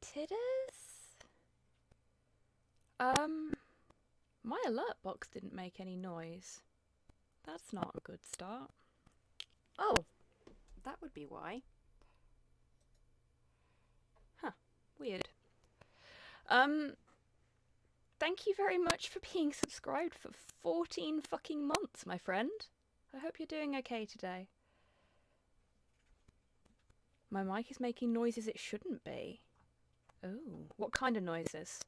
Tidders? My alert box didn't make any noise. That's not a good start. Oh, that would be why. Huh, weird. Thank you very much for being subscribed for 14 fucking months, my friend. I hope you're doing okay today. My mic is making noises it shouldn't be. Oh, what kind of noises?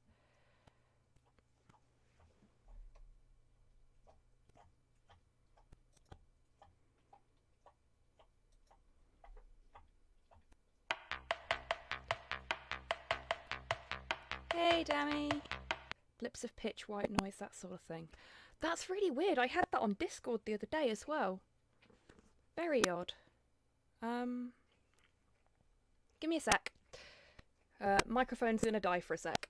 Hey, Dammy. Blips of pitch, white noise, that sort of thing. That's really weird. I had that on Discord the other day as well. Very odd. Give me a sec. Microphone's gonna die for a sec.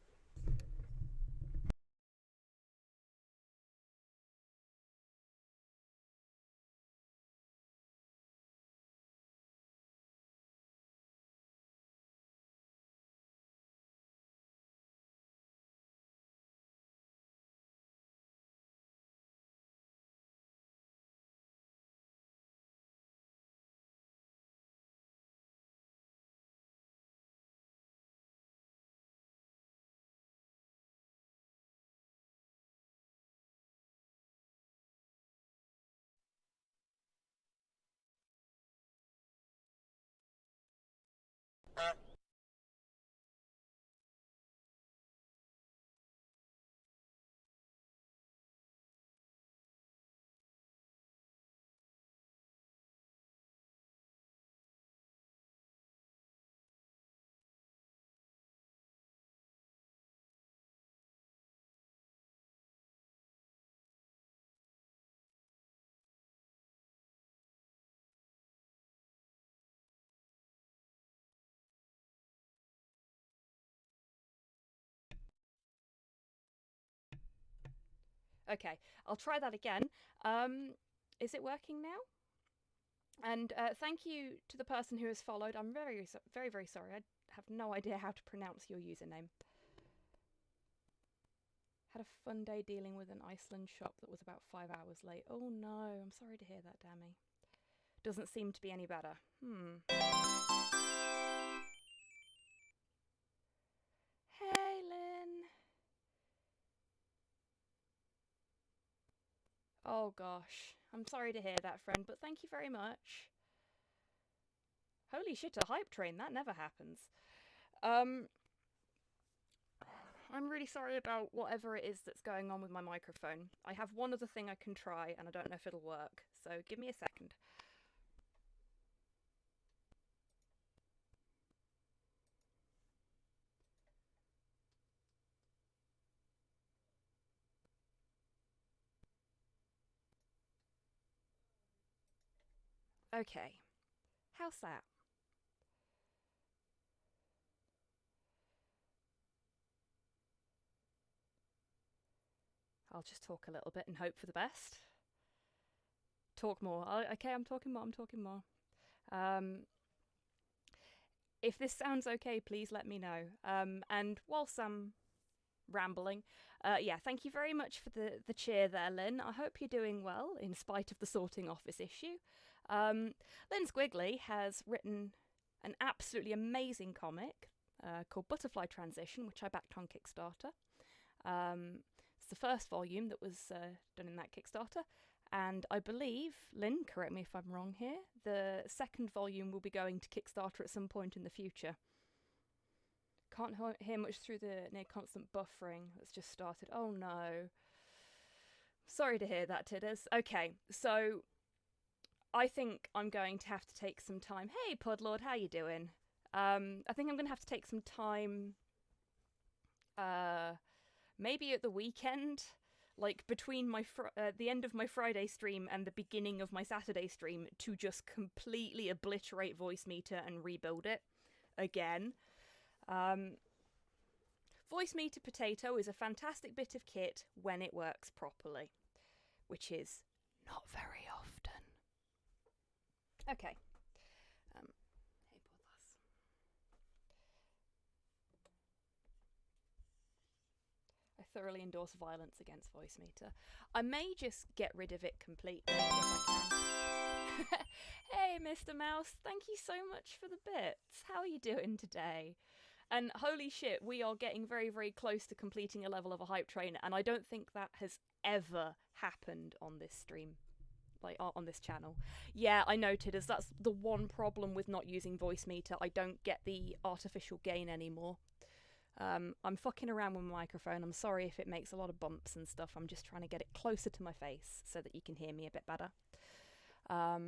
Okay, I'll try that again. Is it working now? And thank you to the person who has followed. I'm very, very sorry. I have no idea how to pronounce your username. Had a fun day dealing with an Iceland shop that was about 5 hours late. Oh no, I'm sorry to hear that, Dammy. Doesn't seem to be any better. Hey, Lynn. Oh gosh, I'm sorry to hear that, friend, but thank you very much. Holy shit, a hype train, that never happens. I'm really sorry about whatever it is that's going on with my microphone. I have one other thing I can try, and I don't know if it'll work, so give me a second. Okay, how's that? I'll just talk a little bit and hope for the best. Talk more. Okay, I'm talking more. If this sounds okay, please let me know. And whilst I'm rambling, yeah, thank you very much for the cheer there, Lynn. I hope you're doing well in spite of the sorting office issue. Lynn Squiggly has written an absolutely amazing comic called Butterfly Transition, which I backed on Kickstarter. It's the first volume that was done in that Kickstarter, and I believe, Lynn, correct me if I'm wrong here, the second volume will be going to Kickstarter at some point in the future. Can't hear much through the near constant buffering that's just started. Oh no. Sorry to hear that, Tidders. Okay, so I think I'm going to have to take some time. Hey, Podlord, how you doing? I think I'm going to have to take some time, maybe at the weekend, like between my the end of my Friday stream and the beginning of my Saturday stream, to just completely obliterate Voice Meter and rebuild it again. Voice Meter Potato is a fantastic bit of kit when it works properly, which is not very often. Okay. Hey, Podlas. thoroughly endorse violence against voice meter. I may just get rid of it completely if I can. Hey, Mr. Mouse, thank you so much for the bits. How are you doing today? And holy shit, we are getting very, very close to completing a level of a hype train, and I don't think that has ever happened on this stream. Like, on this channel. Yeah, I noted, as that's the one problem with not using voice meter. I don't get the artificial gain anymore. I'm fucking around with my microphone. I'm sorry if it makes a lot of bumps and stuff. I'm just trying to get it closer to my face so that you can hear me a bit better. Oh,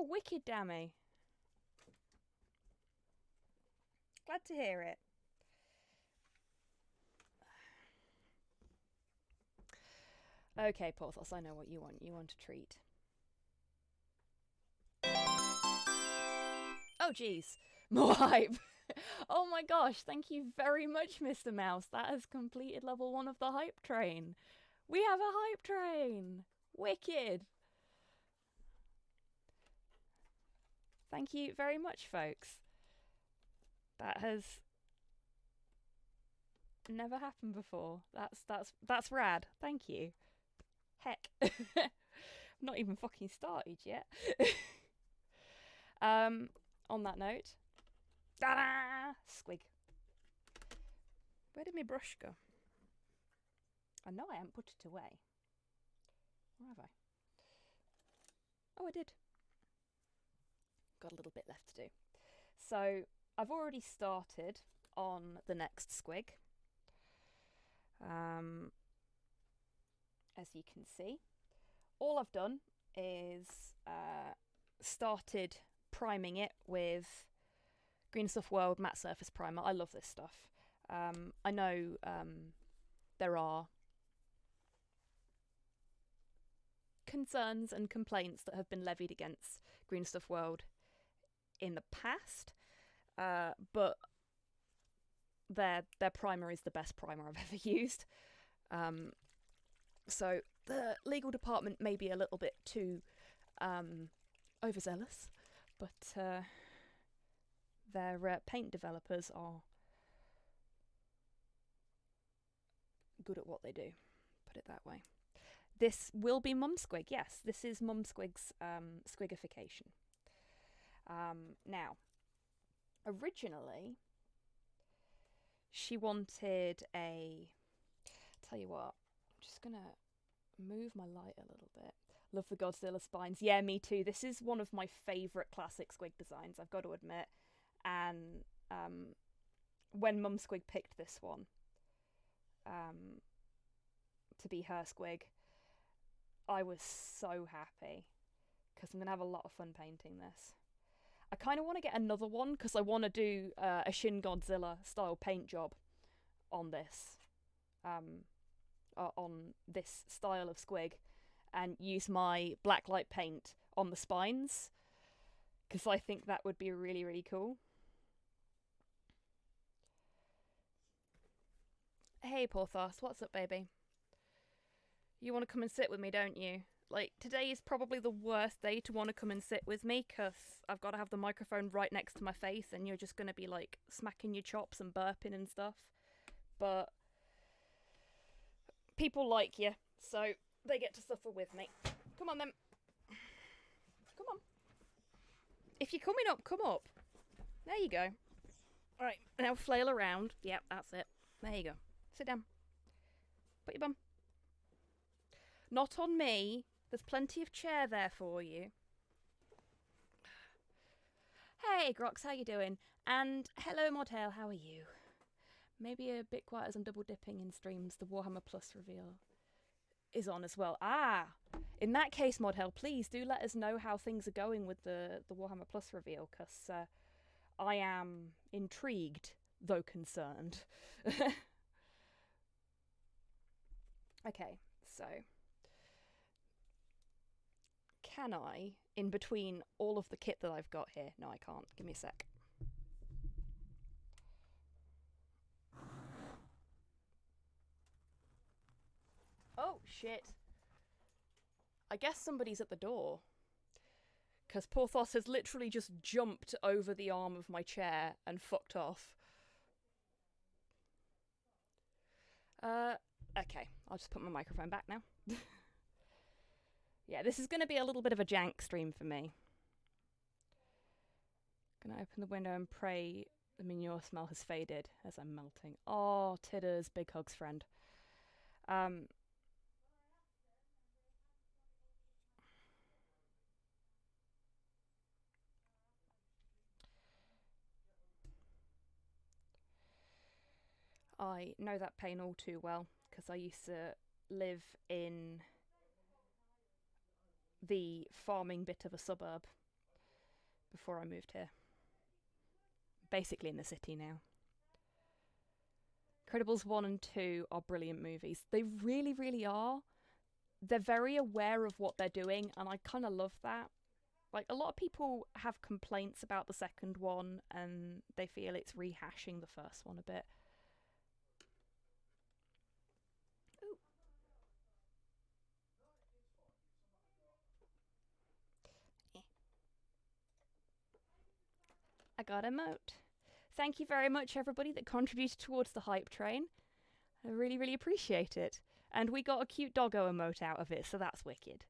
wicked, Dammy. Glad to hear it. Okay, Porthos, I know what you want. You want a treat. Oh, jeez. More hype. Oh my gosh, thank you very much, Mr. Mouse. That has completed level 1 of the hype train. We have a hype train. Wicked. Thank you very much, folks. That has never happened before. That's rad. Thank you. Heck. Not even fucking started yet. On that note. Ta-da! Squig. Where did my brush go? I know I haven't put it away. Or have I? Oh, I did. Got a little bit left to do. So, I've already started on the next squig. As you can see. All I've done is started priming it with Green Stuff World Matte Surface Primer. I love this stuff. I know there are concerns and complaints that have been levied against Green Stuff World in the past, but their primer is the best primer I've ever used. So the legal department may be a little bit too overzealous, but their paint developers are good at what they do, put it that way. This will be MumSquig, yes, this is MumSquig's squigification. Now, originally, she wanted a... Tell you what, I'm just gonna move my light a little bit. Love the Godzilla spines. Yeah, me too. This is one of my favourite classic squig designs, I've got to admit. And when MumSquig picked this one to be her squig, I was so happy because I'm going to have a lot of fun painting this. I kind of want to get another one because I want to do a Shingoji style paint job on this. On this style of squig, and use my blacklight paint on the spines because I think that would be really, really cool. Hey Porthos, what's up, baby? You want to come and sit with me, don't you? Like, today is probably the worst day to want to come and sit with me because I've got to have the microphone right next to my face and you're just going to be like smacking your chops and burping and stuff. But people like you, so they get to suffer with me. Come on then. Come on. If you're coming up, come up. There you go. Alright, now flail around. Yep, that's it. There you go. Sit down. Put your bum. Not on me. There's plenty of chair there for you. Hey, Grox, how you doing? And hello, Modtail, how are you? Maybe a bit quiet as I'm double dipping in streams. The Warhammer Plus reveal is on as well. Ah, in that case, Modtail, please do let us know how things are going with the Warhammer Plus reveal, because I am intrigued, though concerned. Okay, so can I, in between all of the kit that I've got here? No, I can't. Give me a sec. Oh, shit. I guess somebody's at the door. Because Porthos has literally just jumped over the arm of my chair and fucked off. Okay, I'll just put my microphone back now. Yeah, this is going to be a little bit of a jank stream for me. Gonna open the window and pray the manure smell has faded as I'm melting. Oh, Tidders, big hugs, friend. I know that pain all too well because I used to live in the farming bit of a suburb before I moved here. Basically in the city now. Incredibles 1 and 2 are brilliant movies. They really, really are. They're very aware of what they're doing, and I kind of love that. Like, a lot of people have complaints about the second one, and they feel it's rehashing the first one a bit. Ooh. I got a moat. Thank you very much, everybody that contributed towards the hype train. I really, really appreciate it. And we got a cute doggo emote out of it, so that's wicked.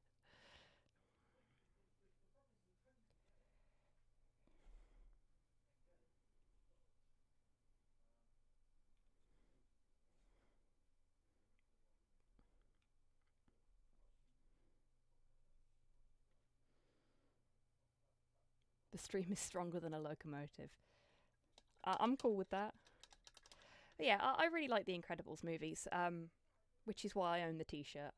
The stream is stronger than a locomotive. I'm cool with that. But yeah, I really like the Incredibles movies, which is why I own the t-shirt.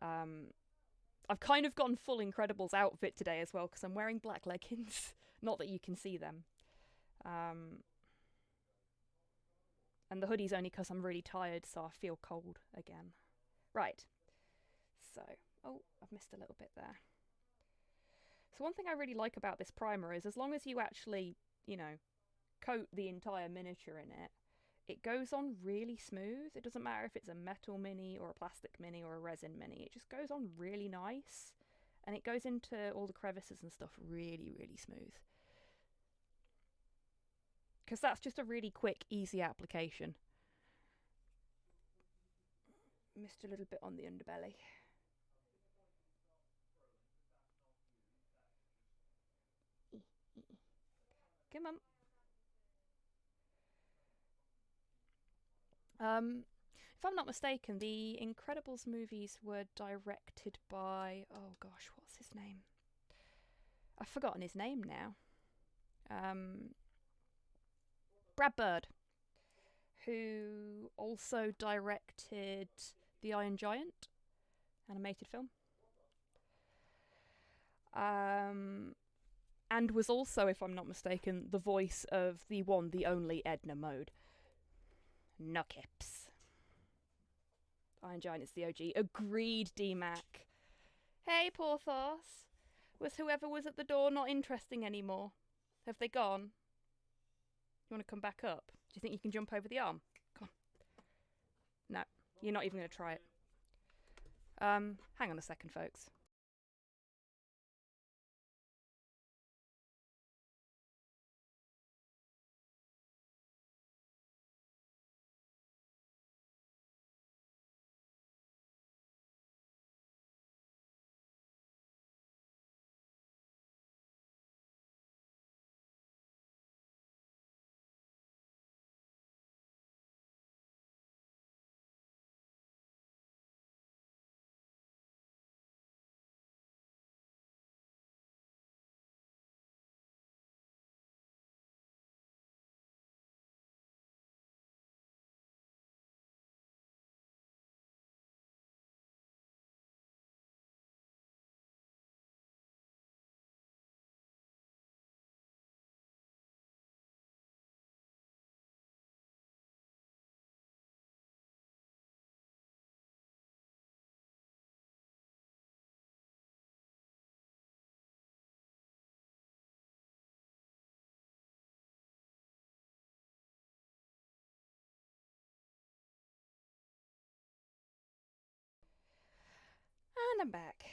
I've kind of gone full Incredibles outfit today as well, because I'm wearing black leggings. Not that you can see them. And the hoodie's only because I'm really tired, so I feel cold again. Right. So, oh, I've missed a little bit there. So one thing I really like about this primer is as long as you actually, you know, coat the entire miniature in it, it goes on really smooth. It doesn't matter if it's a metal mini or a plastic mini or a resin mini. It just goes on really nice. And it goes into all the crevices and stuff really, really smooth. Because that's just a really quick, easy application. Missed a little bit on the underbelly. Come on. If I'm not mistaken, the Incredibles movies were directed by... Oh gosh, what's his name? I've forgotten his name now. Brad Bird, who also directed The Iron Giant animated film. And was also, if I'm not mistaken, the voice of the one, the only Edna Mode. Knuckips. Iron Giant is the OG. Agreed, DMac. Hey, Porthos. Was whoever was at the door not interesting anymore? Have they gone? You want to come back up? Do you think you can jump over the arm? Come on. No, you're not even going to try it. Hang on a second, folks. And I'm back.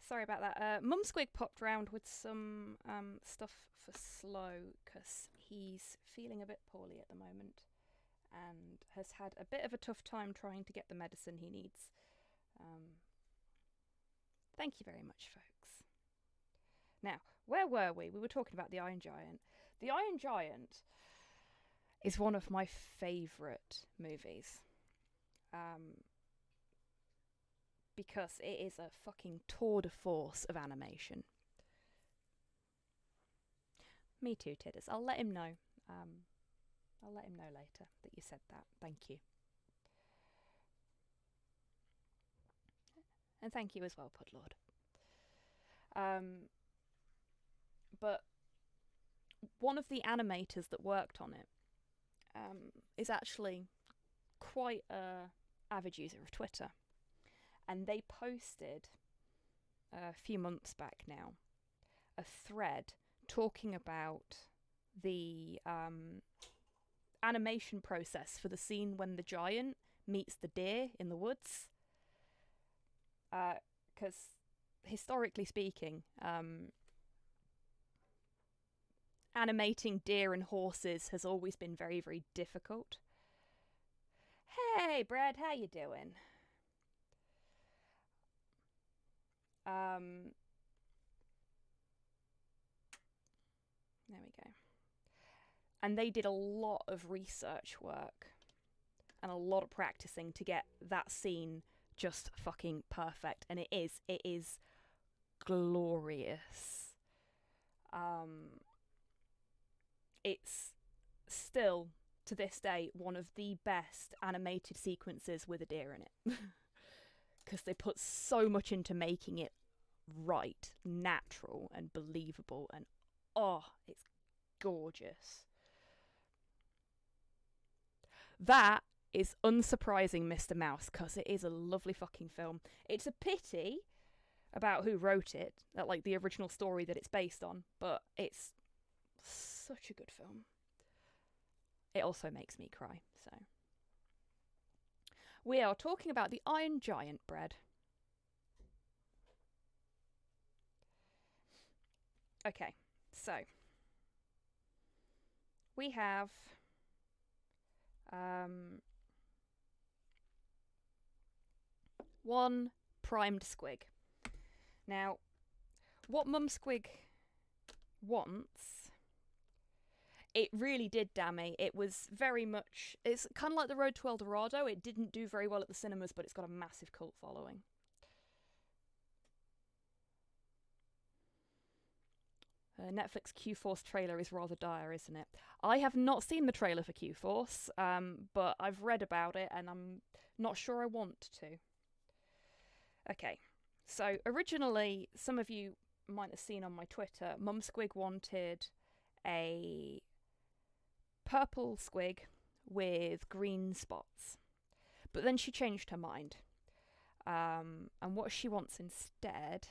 Sorry about that. MumSquig popped round with some stuff for Slow because he's feeling a bit poorly at the moment. and has had a bit of a tough time trying to get the medicine he needs. Thank you very much, folks. Now, where were we? We were talking about the Iron Giant. The Iron Giant is one of my favourite movies. Because it is a fucking tour de force of animation. Me too, Tidders. I'll let him know. I'll let him know later that you said that. Thank you. And thank you as well, Pudlord. But one of the animators that worked on it is actually quite a avid user of Twitter. And they posted a few months back now a thread talking about the animation process for the scene when the giant meets the deer in the woods. Because historically speaking, animating deer and horses has always been very, very difficult. Hey, Brad, how you doing? There we go. And they did a lot of research work and a lot of practicing to get that scene just fucking perfect. And it is glorious. It's still, to this day, one of the best animated sequences with a deer in it. Because they put so much into making it right, natural and believable, and oh, it's gorgeous. That is unsurprising, Mr. Mouse, because it is a lovely fucking film. It's a pity about who wrote it, like the original story that it's based on, but it's such a good film. It also makes me cry, so. We are talking about the Iron Giant, Bread. Okay, so we have one primed squig. Now, what MumSquig wants, it really did, Dammy. It was very much, it's kind of like the Road to El Dorado. It didn't do very well at the cinemas, but it's got a massive cult following. Netflix Q-Force trailer is rather dire, isn't it? I have not seen the trailer for Q-Force, but I've read about it and I'm not sure I want to. Okay, so originally, some of you might have seen on my Twitter, MumSquig wanted a purple squig with green spots. But then she changed her mind. And what she wants instead...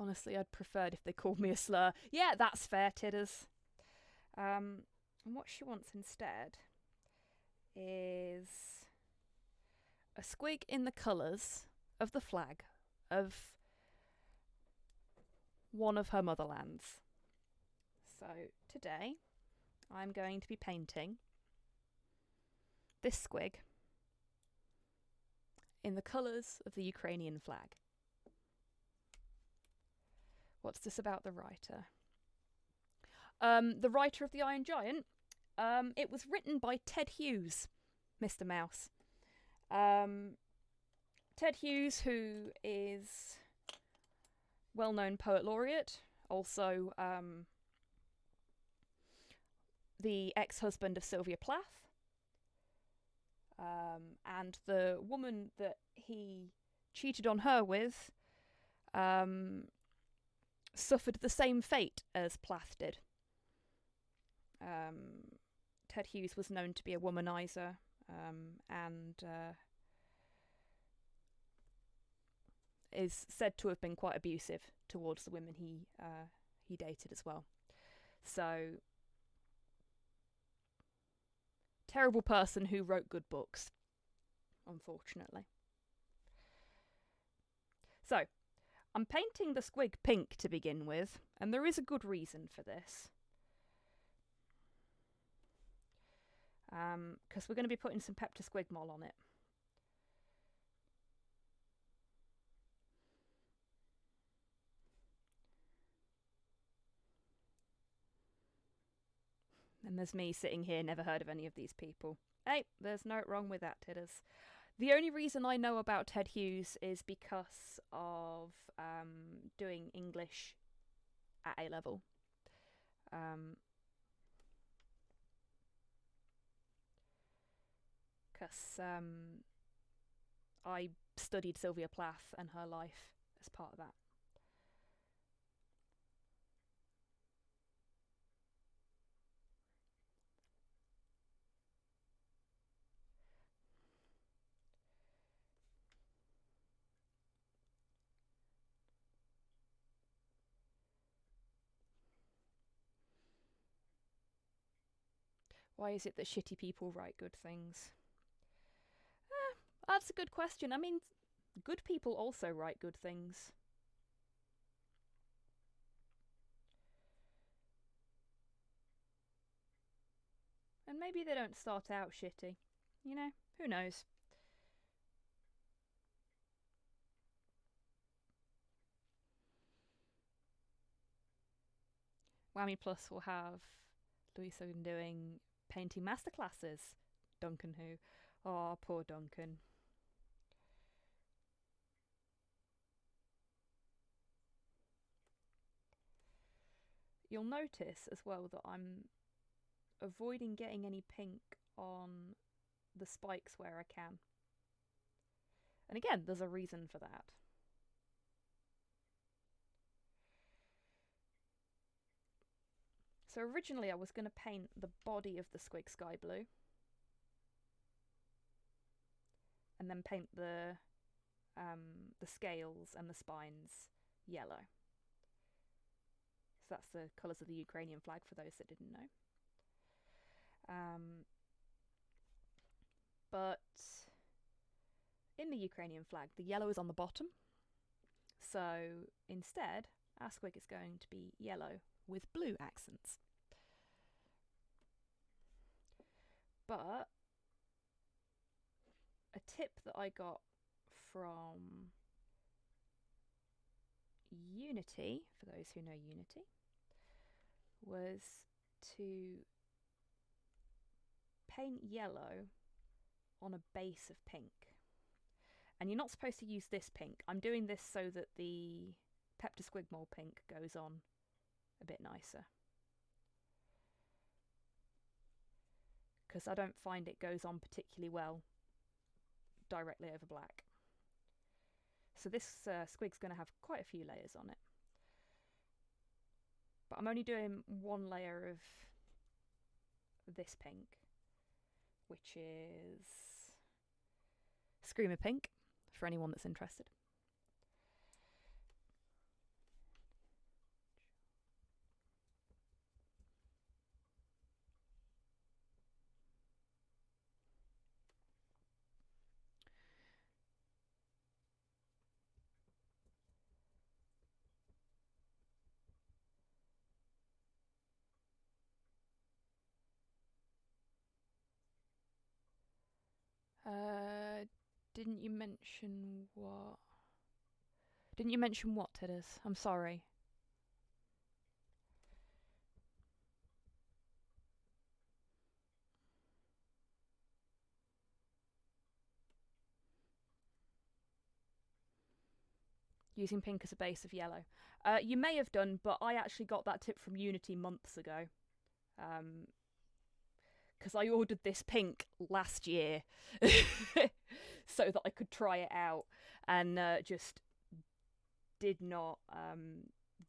Honestly, I'd preferred if they called me a slur. Yeah, that's fair, Tidders. And what she wants instead is a squig in the colours of the flag of one of her motherlands. So today I'm going to be painting this squig in the colours of the Ukrainian flag. What's this about the writer? The writer of The Iron Giant, it was written by Ted Hughes, Mr. Mouse. Ted Hughes, who is well-known poet laureate, also the ex-husband of Sylvia Plath, and the woman that he cheated on her with suffered the same fate as Plath did. Ted Hughes was known to be a womanizer, and is said to have been quite abusive towards the women he dated as well. So, terrible person who wrote good books, unfortunately. So, I'm painting the squig pink to begin with, and there is a good reason for this. Because we're going to be putting some Pepta-Squigmol on it. And there's me sitting here, never heard of any of these people. Hey, there's no wrong with that, Tidders. The only reason I know about Ted Hughes is because of doing English at A level. Because I studied Sylvia Plath and her life as part of that. Why is it that shitty people write good things? That's a good question. I mean, good people also write good things. And maybe they don't start out shitty. You know, who knows? Whammy Plus will have Louisa doing painting masterclasses. Duncan who? Oh, poor Duncan. You'll notice as well that I'm avoiding getting any pink on the spikes where I can. And again, there's a reason for that. So originally I was going to paint the body of the squig sky blue. And then paint the scales and the spines yellow. So that's the colours of the Ukrainian flag for those that didn't know. But in the Ukrainian flag, the yellow is on the bottom. So instead, our squig is going to be yellow with blue accents. But a tip that I got from Unity, for those who know Unity, was to paint yellow on a base of pink. And you're not supposed to use this pink. I'm doing this so that the Pepta-Squigmol pink goes on a bit nicer. Because I don't find it goes on particularly well directly over black. So this squig's going to have quite a few layers on it. But I'm only doing one layer of this pink, which is Screamer Pink, for anyone that's interested. Didn't you mention what? Didn't you mention what, Tidders? I'm sorry. Using pink as a base of yellow. You may have done, but I actually got that tip from Unity months ago. Because I ordered this pink last year so that I could try it out, and just did not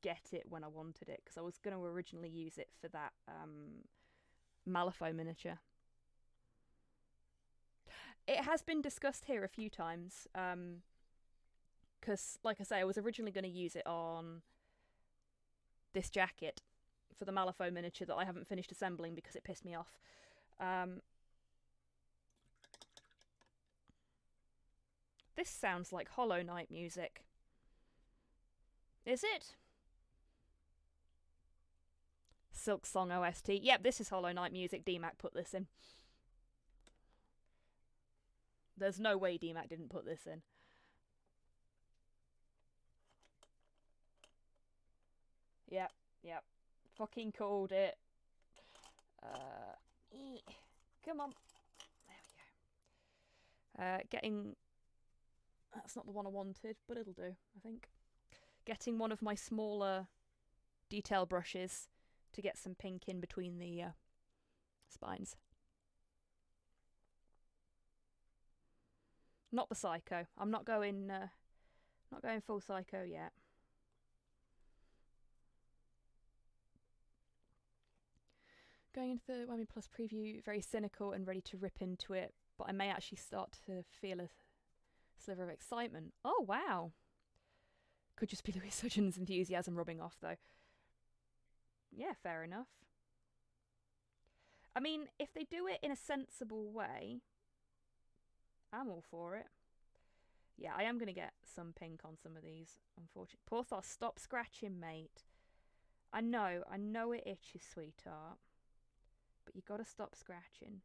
get it when I wanted it, because I was going to originally use it for that Malifaux miniature. It has been discussed here a few times, because, like I say, I was originally going to use it on this jacket for the Malifaux miniature that I haven't finished assembling because it pissed me off. This sounds like Hollow Knight music. Is it? Silk Song OST. Yep, this is Hollow Knight music. DMac put this in. There's no way DMac didn't put this in. Yep, yep. Fucking called it. Come on. There we go. Getting... That's not the one I wanted, but it'll do, I think. Getting one of my smaller detail brushes to get some pink in between the spines. Not the Psycho. I'm not going full Psycho yet. Going into the Whammy Plus preview, very cynical and ready to rip into it, but I may actually start to feel a sliver of excitement. Oh, wow. Could just be Louis Sudgeon's enthusiasm rubbing off, though. Yeah, fair enough. I mean, if they do it in a sensible way, I'm all for it. Yeah, I am going to get some pink on some of these, unfortunately. Porthos, stop scratching, mate. I know it itches, sweetheart. But you gotta stop scratching.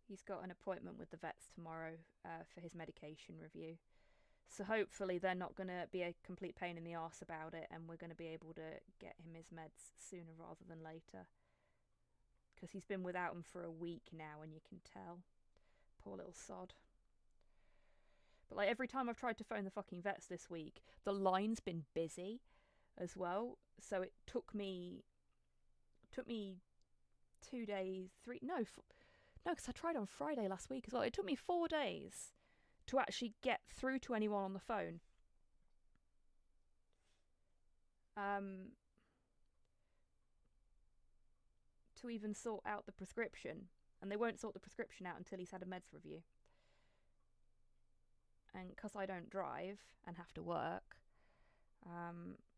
He's got an appointment with the vets tomorrow for his medication review. So hopefully they're not going to be a complete pain in the arse about it, and we're going to be able to get him his meds sooner rather than later. Because he's been without them for a week now, and you can tell. Poor little sod. But like every time I've tried to phone the fucking vets this week, the line's been busy as well. So it took me 2 days, because I tried on Friday last week as well. It took me 4 days to actually get through to anyone on the phone. To even sort out the prescription. And they won't sort the prescription out until he's had a meds review. And because I don't drive and have to work,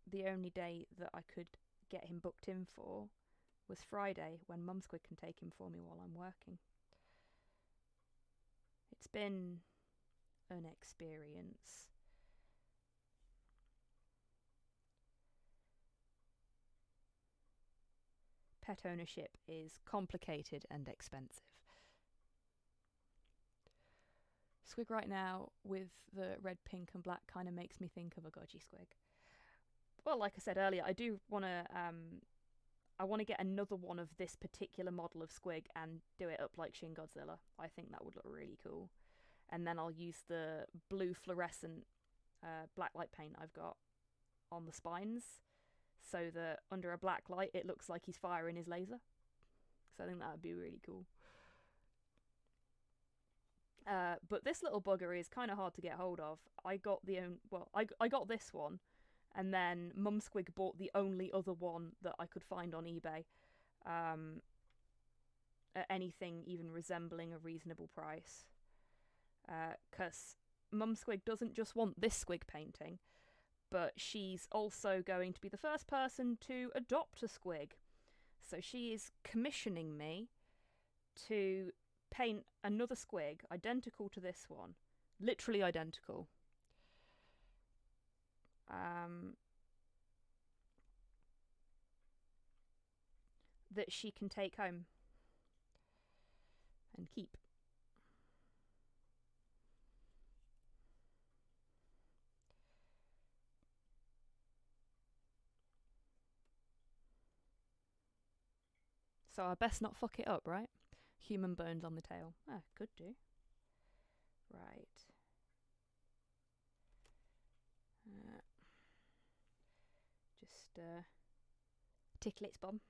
the only day that I could get him booked in for was Friday, when MumSquig can take him for me while I'm working. It's been an experience. Pet ownership is complicated and expensive. Squig right now with the red, pink and black kind of makes me think of a Goji squig. Well, like I said earlier, I do want to I want to get another one of this particular model of squig and do it up like Shin Godzilla. I think that would look really cool. And then I'll use the blue fluorescent blacklight paint I've got on the spines, so that under a black light it looks like he's firing his laser. So I think that would be really cool. But this little bugger is kind of hard to get hold of. I got got this one, and then MumSquig bought the only other one that I could find on eBay at anything even resembling a reasonable price. Because MumSquig doesn't just want this squig painting, but she's also going to be the first person to adopt a squig. So she is commissioning me to paint another squig identical to this one, literally identical, that she can take home and keep. So I best not fuck it up, right? Human bones on the tail. Ah, could do. Right. Just tickle its bum.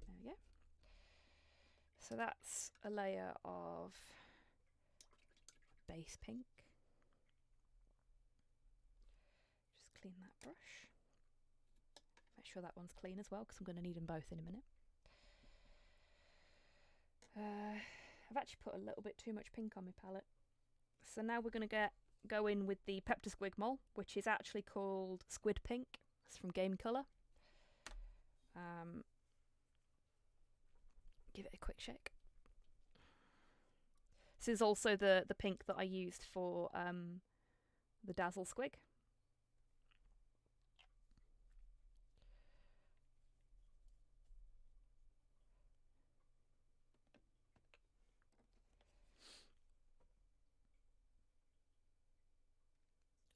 There we go. So that's a layer of base pink. Just clean that brush. Make sure that one's clean as well, because I'm going to need them both in a minute. I've actually put a little bit too much pink on my palette. So now we're going to go in with the Pepto Squig Mole, which is actually called Squid Pink. It's from Game Colour. Give it a quick shake. This is also the pink that I used for the Dazzle Squig.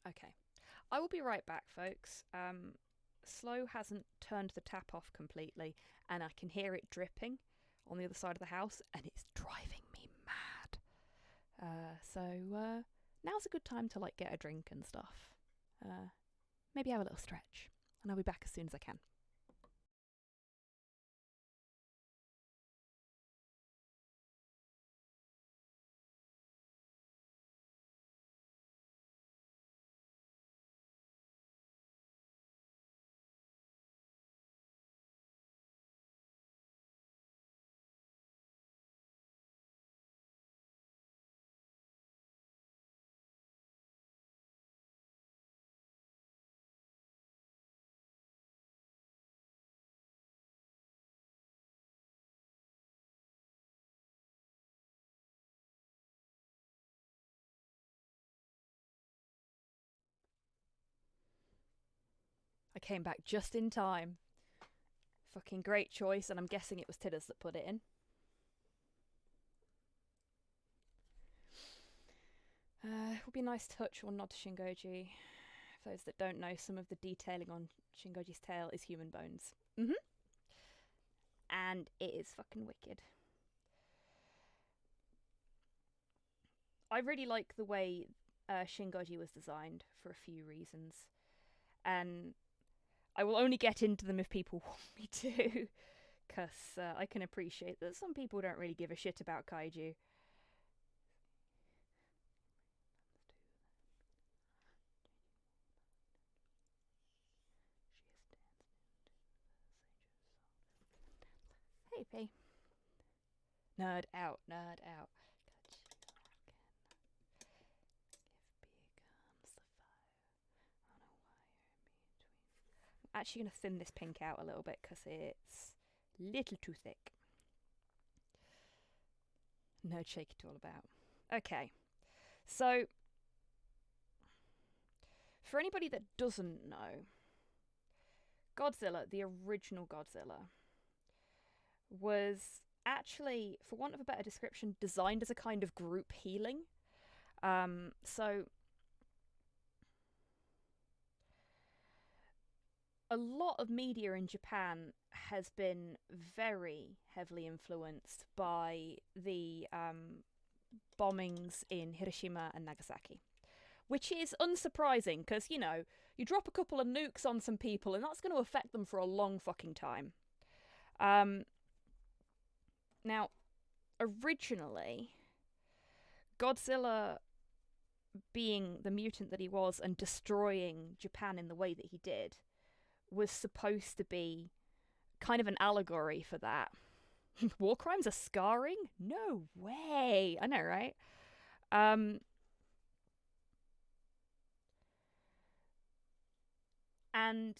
Okay, I will be right back, folks. Slow hasn't turned the tap off completely, and I can hear it dripping on the other side of the house, and it's driving me mad. So now's a good time to like get a drink and stuff. Maybe have a little stretch, and I'll be back as soon as I can. I came back just in time. Fucking great choice, and I'm guessing it was Tidders that put it in. It would be a nice touch or nod to Shingoji. For those that don't know, some of the detailing on Shingoji's tail is human bones. And it is fucking wicked. I really like the way Shingoji was designed for a few reasons. And I will only get into them if people want me to. Because I can appreciate that some people don't really give a shit about kaiju. Hey, P. Nerd out, nerd out. I'm actually going to thin this pink out a little bit because it's a little too thick. Nerd shake it all about. Okay, so for anybody that doesn't know, Godzilla, the original Godzilla, was actually, for want of a better description, designed as a kind of group healing. So a lot of media in Japan has been very heavily influenced by the bombings in Hiroshima and Nagasaki, which is unsurprising because, you know, you drop a couple of nukes on some people and that's going to affect them for a long fucking time. Now, originally, Godzilla, being the mutant that he was and destroying Japan in the way that he did, was supposed to be kind of an allegory for that. War crimes are scarring? No way! I know, right? And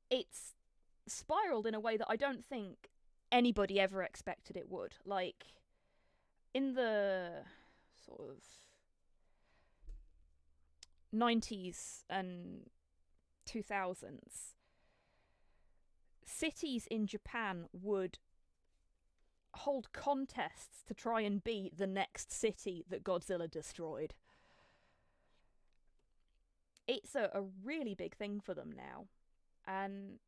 it's spiraled in a way that I don't think anybody ever expected it would. Like, in the sort of 90s and 2000s, cities in Japan would hold contests to try and be the next city that Godzilla destroyed. It's a really big thing for them now, and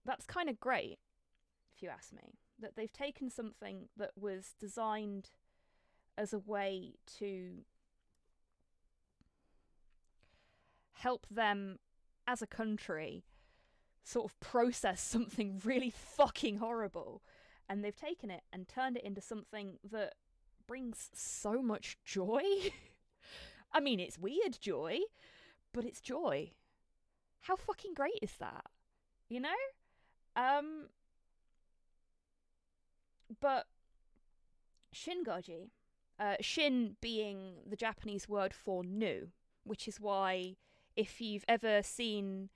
that's kind of great, if you ask me, that they've taken something that was designed as a way to help them as a country sort of process something really fucking horrible, and they've taken it and turned it into something that brings so much joy. I mean, it's weird joy, but it's joy. How fucking great is that? You know? But Shingoji, Shin being the Japanese word for new, which is why if you've ever seen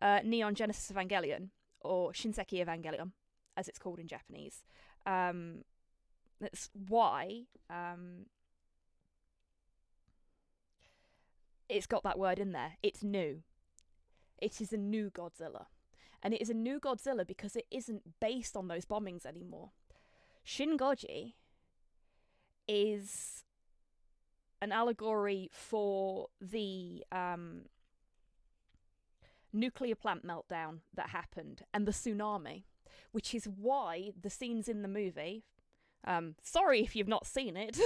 Neon Genesis Evangelion, or Shinseki Evangelion, as it's called in Japanese. That's why it's got that word in there. It's new. It is a new Godzilla. And it is a new Godzilla because it isn't based on those bombings anymore. Shingoji is an allegory for the nuclear plant meltdown that happened and the tsunami, which is why the scenes in the movie, sorry if you've not seen it,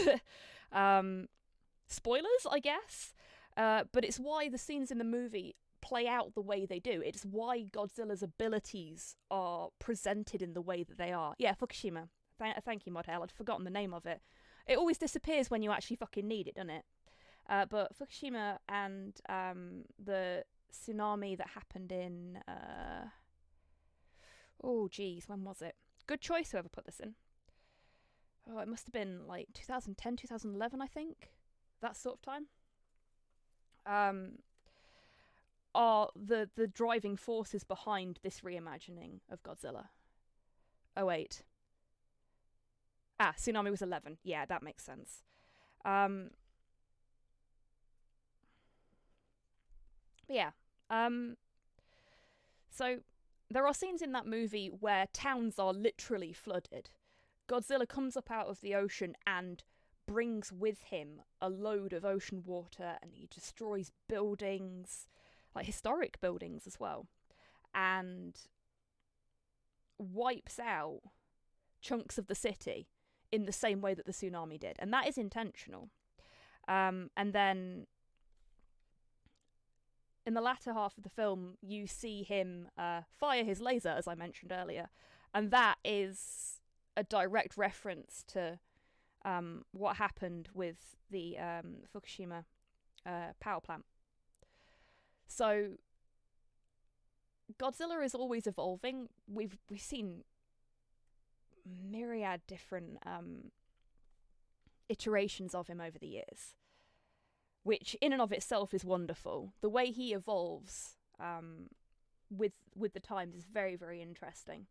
spoilers, I guess, but it's why the scenes in the movie play out the way they do. It's why Godzilla's abilities are presented in the way that they are. Yeah, Fukushima. Thank you, Modhale. I'd forgotten the name of it. It always disappears when you actually fucking need it, doesn't it? But Fukushima and the tsunami that happened in... when was it? Good choice, whoever put this in. Oh, it must have been like 2010, 2011, I think. That sort of time. Are the driving forces behind this reimagining of Godzilla. Oh, wait. Tsunami was 11. Yeah, that makes sense. But yeah. So there are scenes in that movie where towns are literally flooded. Godzilla comes up out of the ocean and brings with him a load of ocean water, and he destroys buildings, like historic buildings as well, and wipes out chunks of the city in the same way that the tsunami did. And that is intentional. And then in the latter half of the film, you see him fire his laser, as I mentioned earlier. And that is a direct reference to what happened with the Fukushima power plant. So Godzilla is always evolving. We've seen myriad different iterations of him over the years, which in and of itself is wonderful. The way he evolves with the times is very, very interesting.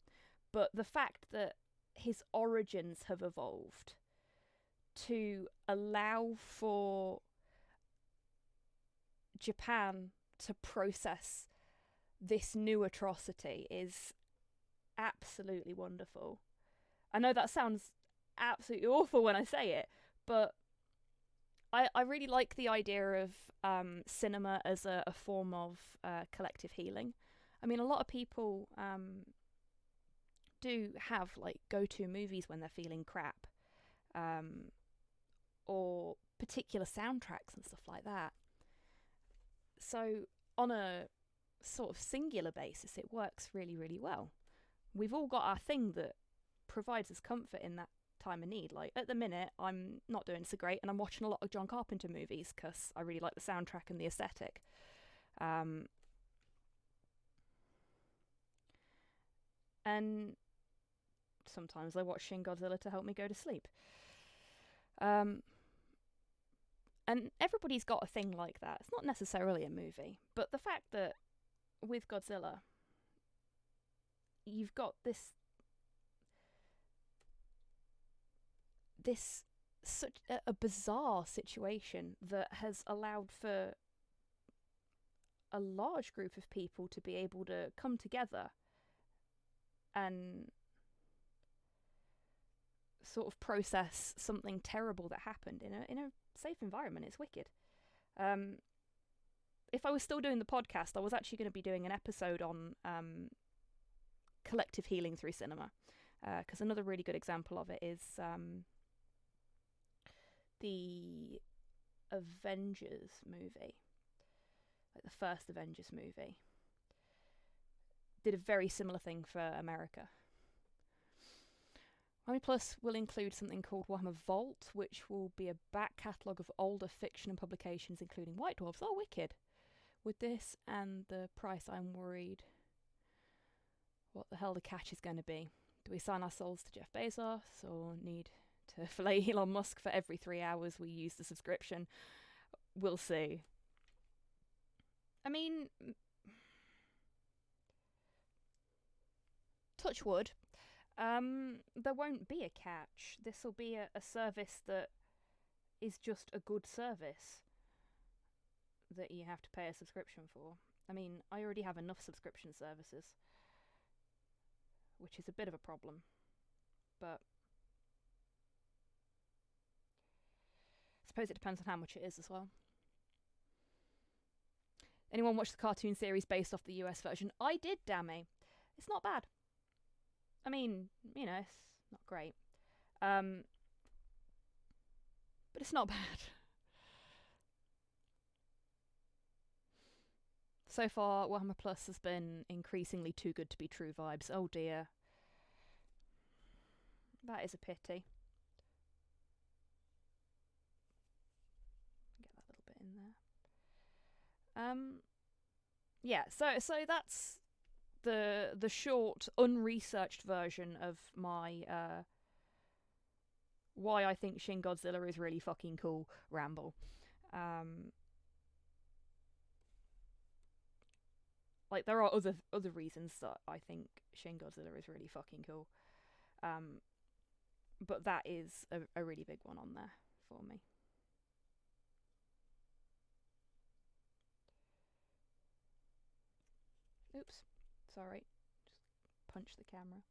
But the fact that his origins have evolved to allow for Japan to process this new atrocity is absolutely wonderful. I know that sounds absolutely awful when I say it, but I really like the idea of cinema as a form of collective healing. I mean, a lot of people do have like go-to movies when they're feeling crap, or particular soundtracks and stuff like that. So on a sort of singular basis, it works really, really well. We've all got our thing that provides us comfort in that time of need. Like at the minute, I'm not doing so great, and I'm watching a lot of John Carpenter movies because I really like the soundtrack and the aesthetic. And sometimes I watch Shin Godzilla to help me go to sleep. And everybody's got a thing like that. It's not necessarily a movie, but the fact that with Godzilla, you've got this such a bizarre situation that has allowed for a large group of people to be able to come together and sort of process something terrible that happened in a safe environment. It's wicked. If I was still doing the podcast, I was actually going to be doing an episode on collective healing through cinema, because another really good example of it is the Avengers movie, like the first Avengers movie, did a very similar thing for America. Army Plus will include something called Warhammer Vault, which will be a back catalogue of older fiction and publications, including White Dwarfs. Oh, wicked. With this and the price, I'm worried what the hell the catch is going to be. Do we sign our souls to Jeff Bezos, or need to fillet Elon Musk for every 3 hours we use the subscription? We'll see. I mean, touch wood, there won't be a catch. This will be a service that is just a good service that you have to pay a subscription for. I mean, I already have enough subscription services, which is a bit of a problem, but I suppose it depends on how much it is as well. Anyone watch the cartoon series based off the US version? I did, Dammy. It's not bad. I mean, you know, it's not great. But it's not bad. So far, Warhammer Plus has been increasingly too good to be true vibes. Oh dear. That is a pity. Get that little bit in there. Yeah, so that's the short, unresearched version of my why I think Shin Godzilla is really fucking cool ramble. Like, there are other reasons that I think Shin Godzilla is really fucking cool. But that is a really big one on there for me. Oops, sorry. Just punch the camera.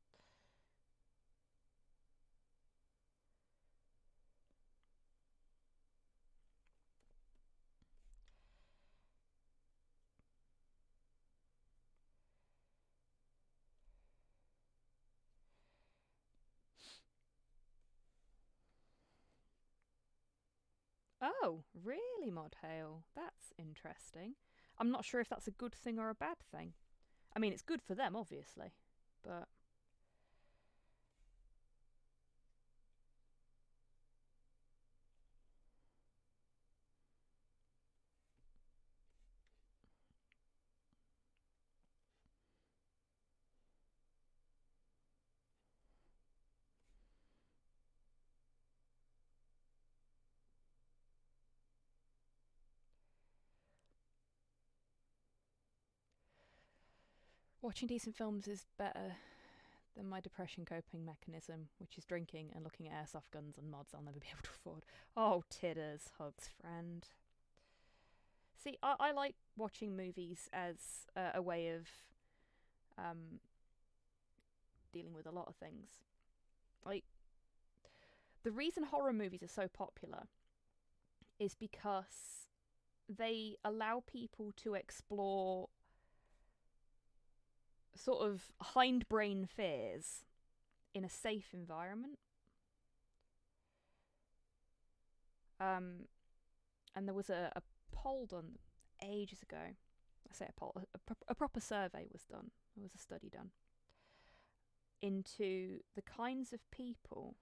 Oh, really, Modhail? That's interesting. I'm not sure if that's a good thing or a bad thing. I mean, it's good for them, obviously, but... Watching decent films is better than my depression coping mechanism, which is drinking and looking at airsoft guns and mods I'll never be able to afford. Oh, titters, hugs, friend. See, I like watching movies as a way of dealing with a lot of things. Like, the reason horror movies are so popular is because they allow people to explore sort of hindbrain fears in a safe environment. And there was a poll done ages ago. I say a poll, a proper survey was done. There was a study done into the kinds of people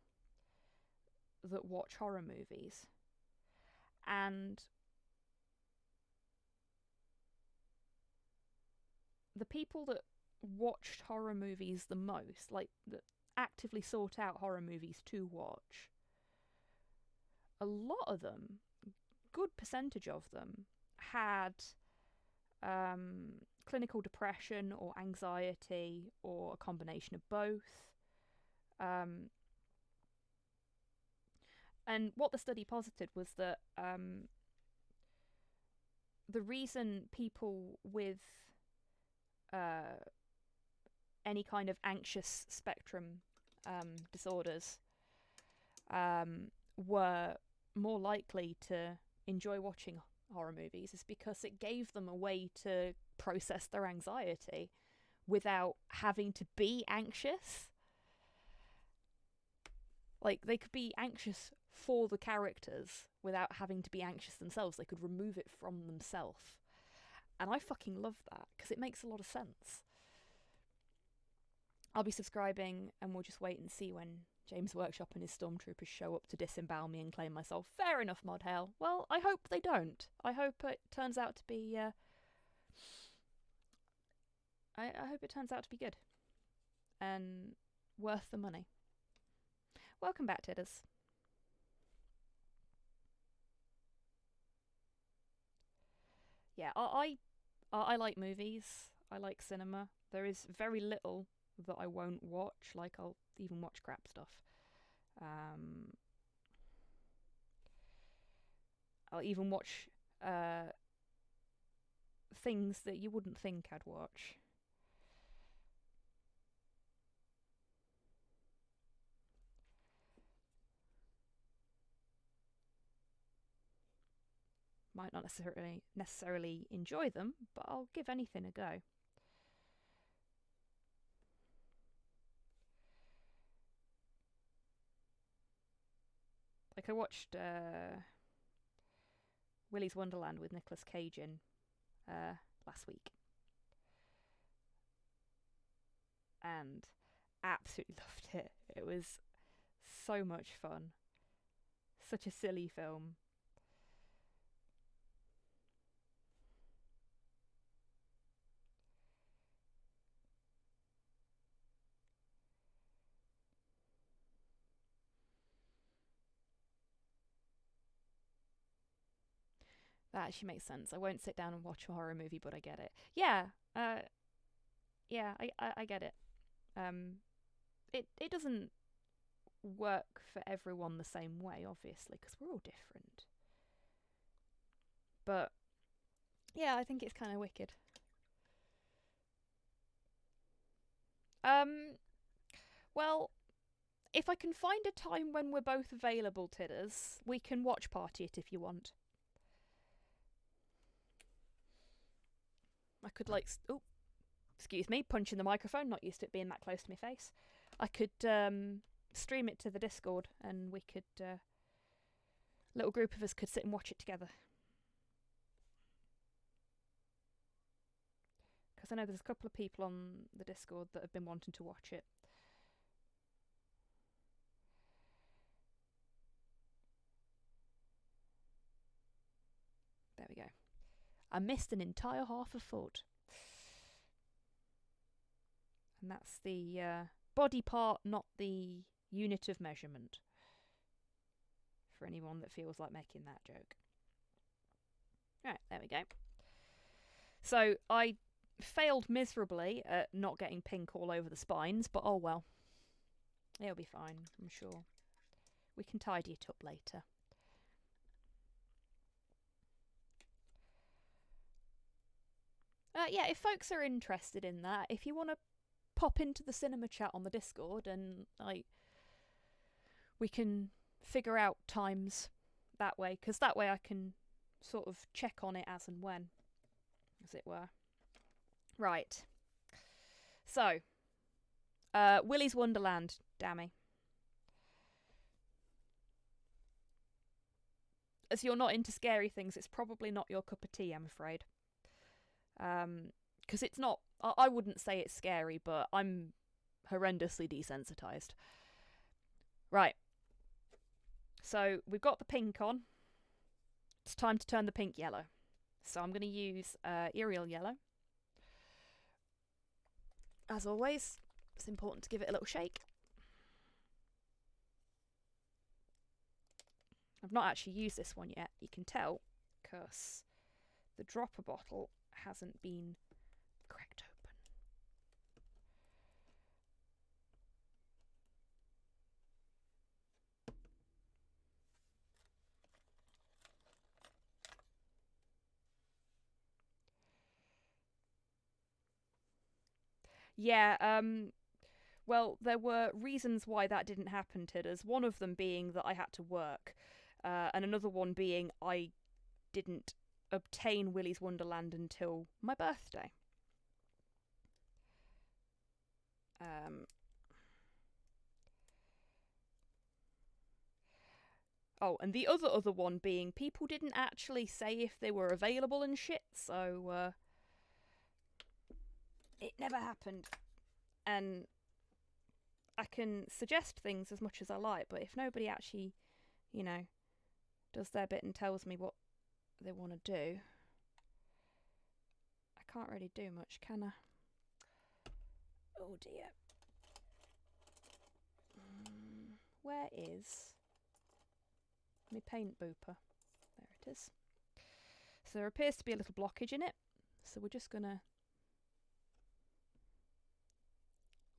that watch horror movies. And the people that watched horror movies the most, like, that actively sought out horror movies to watch, a lot of them, good percentage of them, had clinical depression or anxiety or a combination of both. And what the study posited was that the reason people with any kind of anxious spectrum disorders were more likely to enjoy watching horror movies is because it gave them a way to process their anxiety without having to be anxious. Like, they could be anxious for the characters without having to be anxious themselves. They could remove it from themselves. And I fucking love that, because it makes a lot of sense. I'll be subscribing, and we'll just wait and see when James Workshop and his stormtroopers show up to disembowel me and claim myself. Fair enough, Modhail. Well, I hope they don't. I hope it turns out to be... I hope it turns out to be good. And worth the money. Welcome back, Tidders. Yeah, I I like movies. I like cinema. There is very little that I won't watch. Like, I'll even watch crap stuff. I'll even watch things that you wouldn't think I'd watch. Might not necessarily enjoy them, but I'll give anything a go. Like, I watched Willys Wonderland with Nicolas Cage in last week, and absolutely loved it. It was so much fun. Such a silly film. That actually makes sense. I won't sit down and watch a horror movie, but I get it. Yeah, yeah, I get it. It doesn't work for everyone the same way, obviously, because we're all different. But yeah, I think it's kind of wicked. Well, if I can find a time when we're both available, Tidders, we can watch party it if you want. I could, like, oh, excuse me, punching the microphone, not used to it being that close to my face. I could stream it to the Discord, and we could, little group of us could sit and watch it together. Because I know there's a couple of people on the Discord that have been wanting to watch it. There we go. I missed an entire half a foot. And that's the body part, not the unit of measurement. For anyone that feels like making that joke. Right, there we go. So I failed miserably at not getting pink all over the spines, but oh well. It'll be fine, I'm sure. We can tidy it up later. Yeah, if folks are interested in that, if you want to pop into the cinema chat on the Discord and like we can figure out times that way, because that way I can sort of check on it as and when, as it were. Right. So, Willys Wonderland, Dammy. As you're not into scary things, it's probably not your cup of tea, I'm afraid. Because it's not, I wouldn't say it's scary, but I'm horrendously desensitized. Right. So we've got the pink on. It's time to turn the pink yellow. So I'm going to use Aerial Yellow. As always, it's important to give it a little shake. I've not actually used this one yet, you can tell, because the dropper bottle hasn't been cracked open. Yeah, well, there were reasons why that didn't happen, Tidders. One of them being that I had to work, and another one being I didn't obtain Willys Wonderland until my birthday. Oh, and the other one being people didn't actually say if they were available and shit, so it never happened. And I can suggest things as much as I like, but if nobody actually, you know, does their bit and tells me what they want to do, I can't really do much, can I? Oh dear. Where is my paint booper? There it is. So there appears to be a little blockage in it. So we're just going to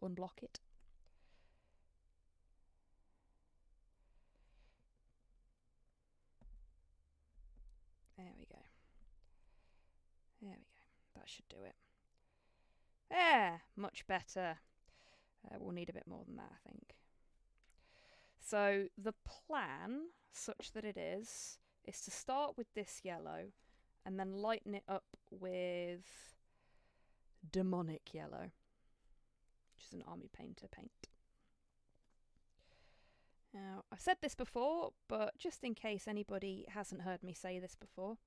unblock it. There we go. There we go. That should do it. There! Much better. We'll need a bit more than that, I think. So the plan, such that it is to start with this yellow and then lighten it up with demonic yellow, which is an army painter paint. Now, I've said this before, but just in case anybody hasn't heard me say this before,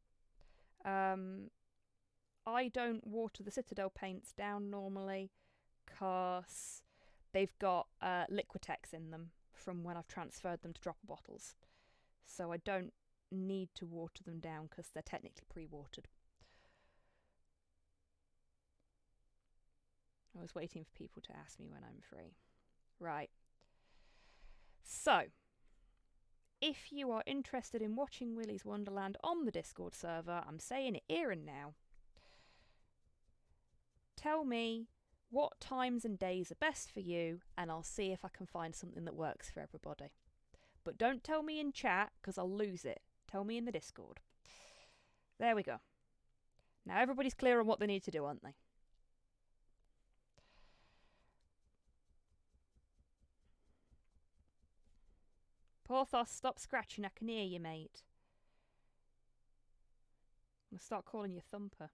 I don't water the Citadel paints down normally because they've got Liquitex in them from when I've transferred them to dropper bottles. So I don't need to water them down because they're technically pre-watered. I was waiting for people to ask me when I'm free. Right. So, if you are interested in watching Willys Wonderland on the Discord server, I'm saying it here and now. Tell me what times and days are best for you, and I'll see if I can find something that works for everybody. But don't tell me in chat, because I'll lose it. Tell me in the Discord. There we go. Now everybody's clear on what they need to do, aren't they? Porthos, stop scratching. I can hear you, mate. I'm going to start calling you Thumper.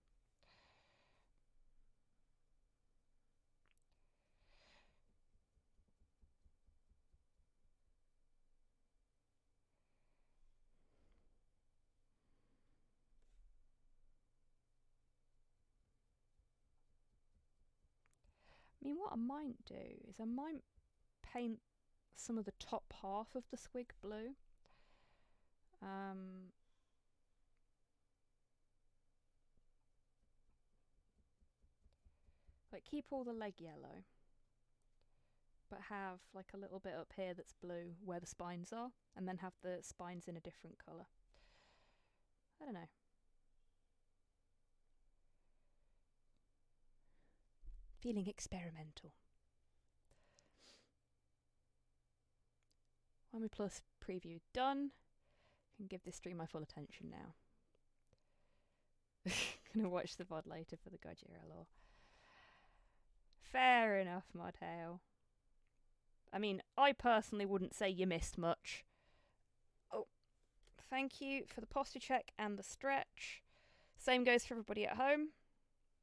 I mean, what I might do is I might paint some of the top half of the squig blue. Like keep all the leg yellow, but have like a little bit up here that's blue where the spines are, and then have the spines in a different colour. I don't know. Feeling experimental. Army Plus preview done. Can give this stream my full attention now. Gonna watch the VOD later for the Godzilla lore. Fair enough, Modhail. I mean, I personally wouldn't say you missed much. Oh, thank you for the posture check and the stretch. Same goes for everybody at home.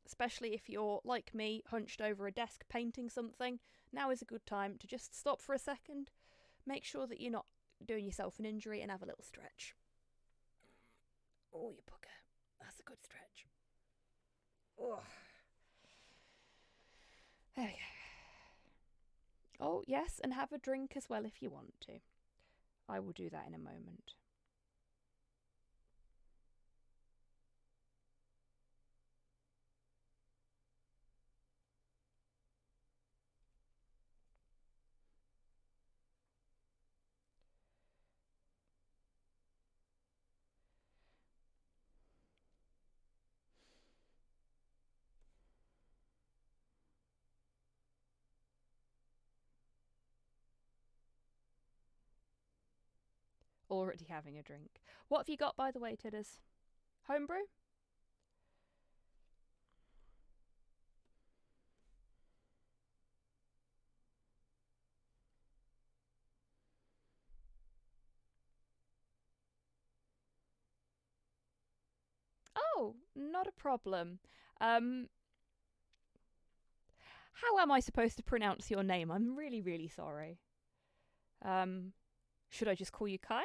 Especially if you're, like me, hunched over a desk painting something. Now is a good time to just stop for a second. Make sure that you're not doing yourself an injury and have a little stretch. Oh, you bugger. That's a good stretch. Oh. There we go. Oh, yes, and have a drink as well if you want to. I will do that in a moment. Already having a drink. What have you got, by the way, Tidders? Homebrew? Oh, not a problem. How am I supposed to pronounce your name? I'm really, really sorry. Should I just call you Kai?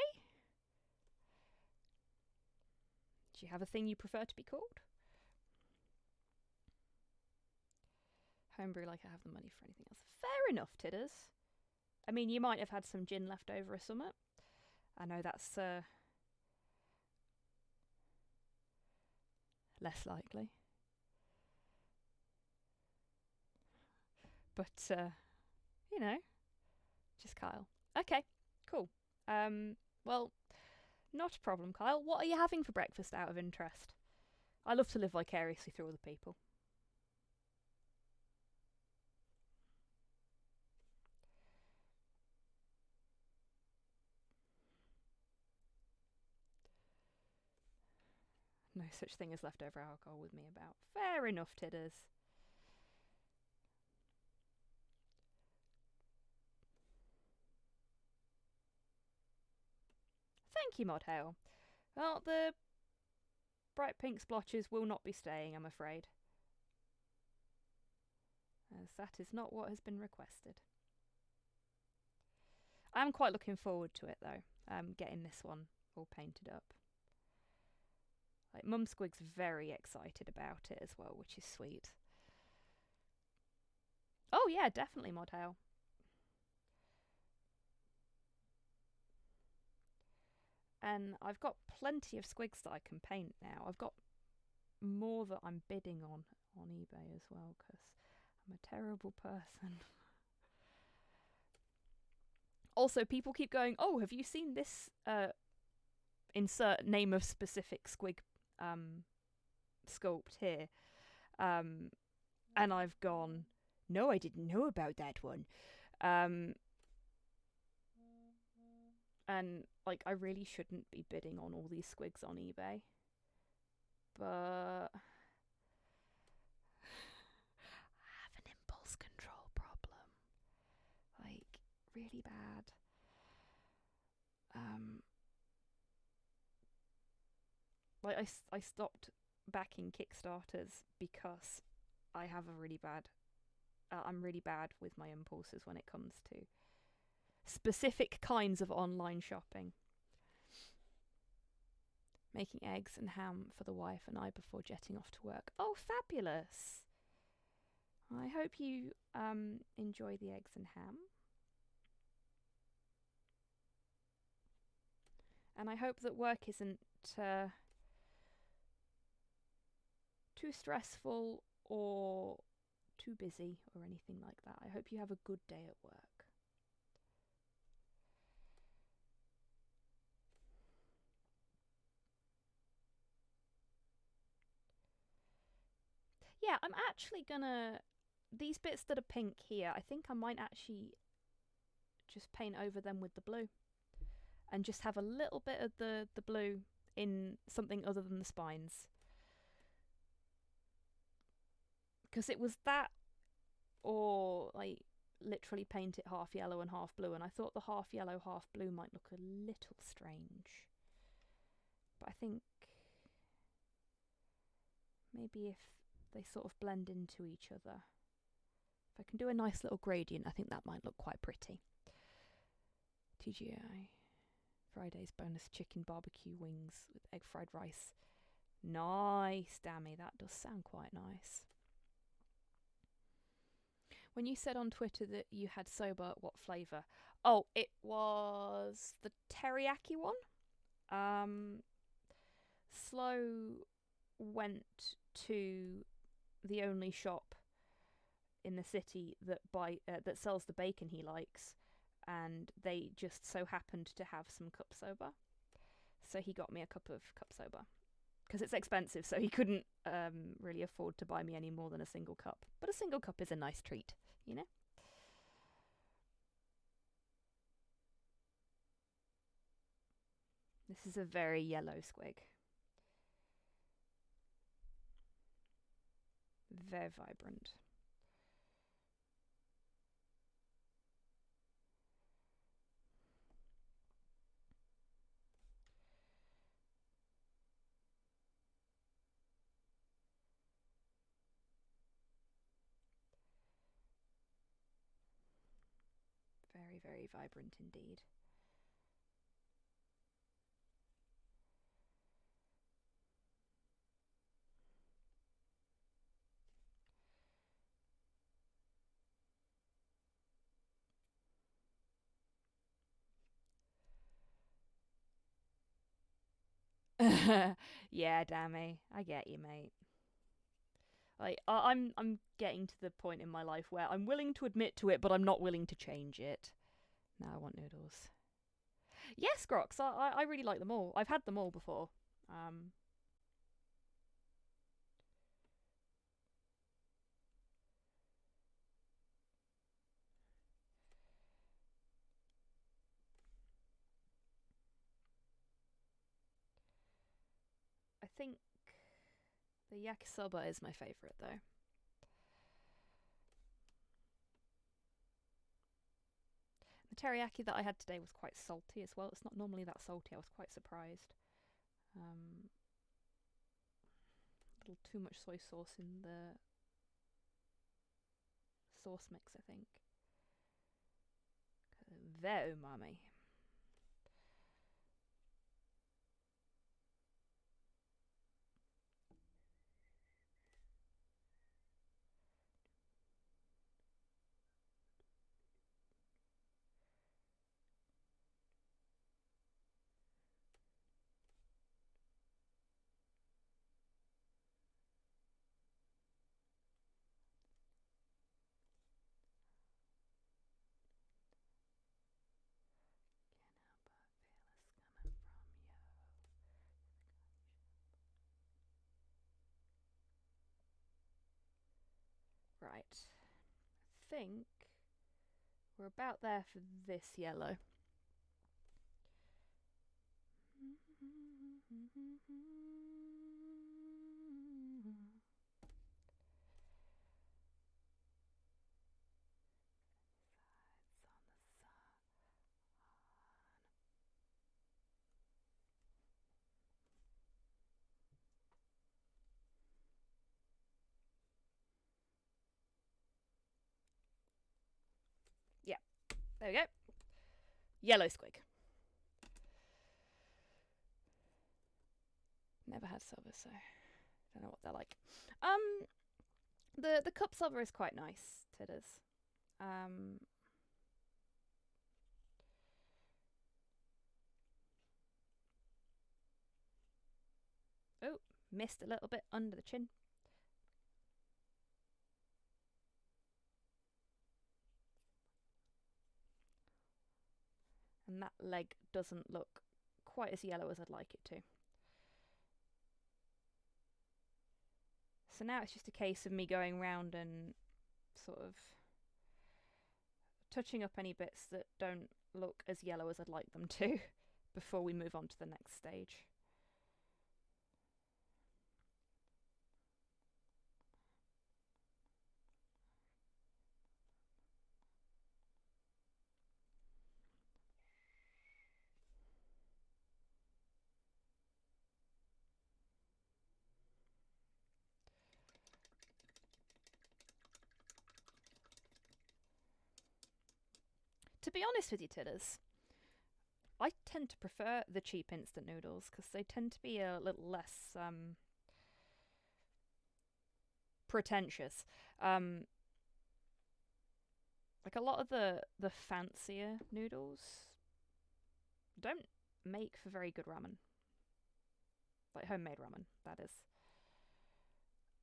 Do you have a thing you prefer to be called? Homebrew like I have the money for anything else. Fair enough, Tidders. I mean, you might have had some gin left over a summer. I know that's less likely. But, you know, just Kyle. Okay, cool. Well, not a problem, Kyle. What are you having for breakfast out of interest? I love to live vicariously through other people. No such thing as leftover alcohol with me about. Fair enough, tidders. Thank you, Modhail. Well, the bright pink splotches will not be staying, I'm afraid, as that is not what has been requested. I'm quite looking forward to it, though, getting this one all painted up. Like, MumSquig's very excited about it as well, which is sweet. Oh yeah, definitely, Modhail. And I've got plenty of squigs that I can paint now. I've got more that I'm bidding on eBay as well, because I'm a terrible person. Also, people keep going, oh, have you seen this insert name of specific squig sculpt here? And I've gone, no, I didn't know about that one. And, like, I really shouldn't be bidding on all these squigs on eBay. But I have an impulse control problem. Like, really bad. Like, I stopped backing Kickstarters because I have a really bad... I'm really bad with my impulses when it comes to specific kinds of online shopping. Making eggs and ham for the wife and I before jetting off to work. Oh, fabulous! I hope you enjoy the eggs and ham. And I hope that work isn't too stressful or too busy or anything like that. I hope you have a good day at work. Yeah, I'm actually gonna... These bits that are pink here, I think I might actually just paint over them with the blue. And just have a little bit of the blue in something other than the spines. Because it was that, or like literally paint it half yellow and half blue, and I thought the half yellow, half blue might look a little strange. But I think maybe if they sort of blend into each other, if I can do a nice little gradient, I think that might look quite pretty. TGI. Friday's bonus chicken barbecue wings with egg fried rice. Nice, Dammy, that does sound quite nice. When you said on Twitter that you had soba, what flavour? Oh, it was the teriyaki one. Slow went to the only shop in the city that that sells the bacon he likes, and they just so happened to have some cup soba. So he got me a cup of cup soba. Because it's expensive, so he couldn't really afford to buy me any more than a single cup. But a single cup is a nice treat, you know? This is a very yellow squig. Very vibrant. Very, very vibrant indeed. Yeah, Dammy, I get you, mate. Like, I'm getting to the point in my life where I'm willing to admit to it, but I'm not willing to change it. Now I want noodles. Yes, Grox, I really like them all. I've had them all before. think the yakisoba is my favourite though. The teriyaki that I had today was quite salty as well. It's not normally that salty. I was quite surprised. A little too much soy sauce in the sauce mix, I think. Very umami. Right. I think we're about there for this yellow. Yeah, there we go. Yellow squig. Never had silver, so don't know what they're like. The cup silver is quite nice, Tidders. Oh, missed a little bit under the chin. And that leg doesn't look quite as yellow as I'd like it to. So now it's just a case of me going round and sort of touching up any bits that don't look as yellow as I'd like them to before we move on to the next stage. To be honest with you, Tidders, I tend to prefer the cheap instant noodles because they tend to be a little less pretentious. Like a lot of the fancier noodles don't make for very good ramen. Like homemade ramen, that is.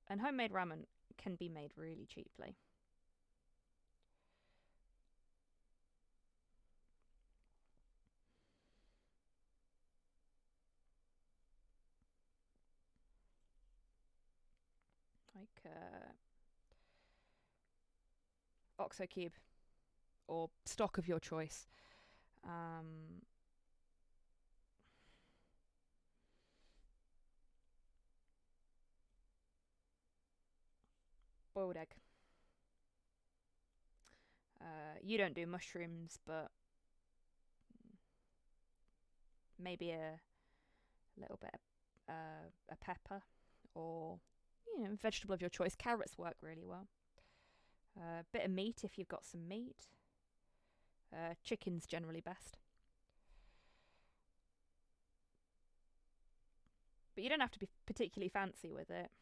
And homemade ramen can be made really cheaply. Like Oxo Cube or stock of your choice. Boiled egg. You don't do mushrooms, but maybe a little bit of a pepper or vegetable of your choice. Carrots work really well. A bit of meat if you've got some meat. Chicken's generally best. But you don't have to be particularly fancy with it.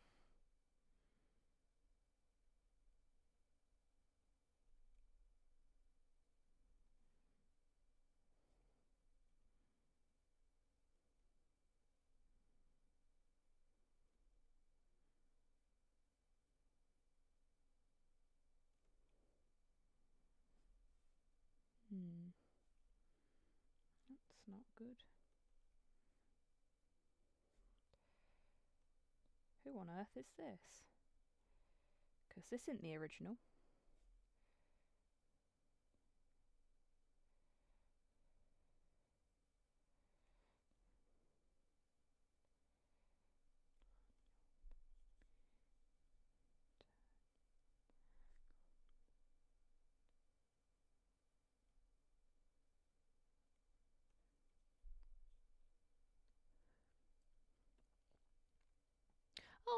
That's not good. Who on earth is this? Because this isn't the original.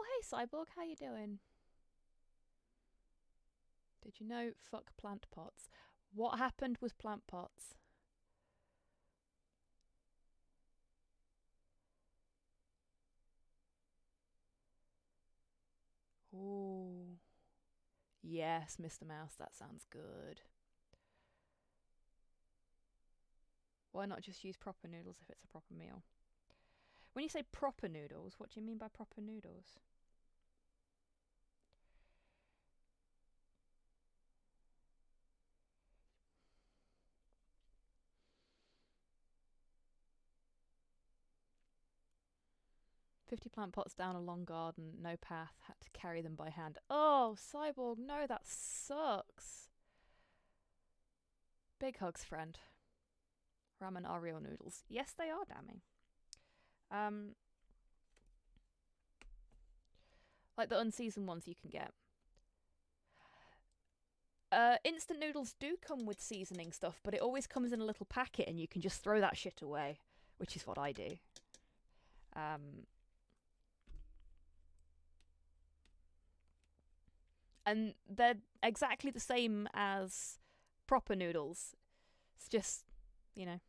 hey Cyborg, how you doing? Did you know fuck plant pots? What happened with plant pots? Ooh. Yes, Mr. Mouse, that sounds good. Why not just use proper noodles if it's a proper meal? When you say proper noodles, what do you mean by proper noodles? "50 plant pots down a long garden, no path, had to carry them by hand." Oh, Cyborg, no, that sucks. Big hugs, friend. Ramen are real noodles. Yes, they are, Dammy. Like the unseasoned ones you can get. Instant noodles do come with seasoning stuff, but it always comes in a little packet and you can just throw that shit away, which is what I do. And they're exactly the same as proper noodles. It's just, you know,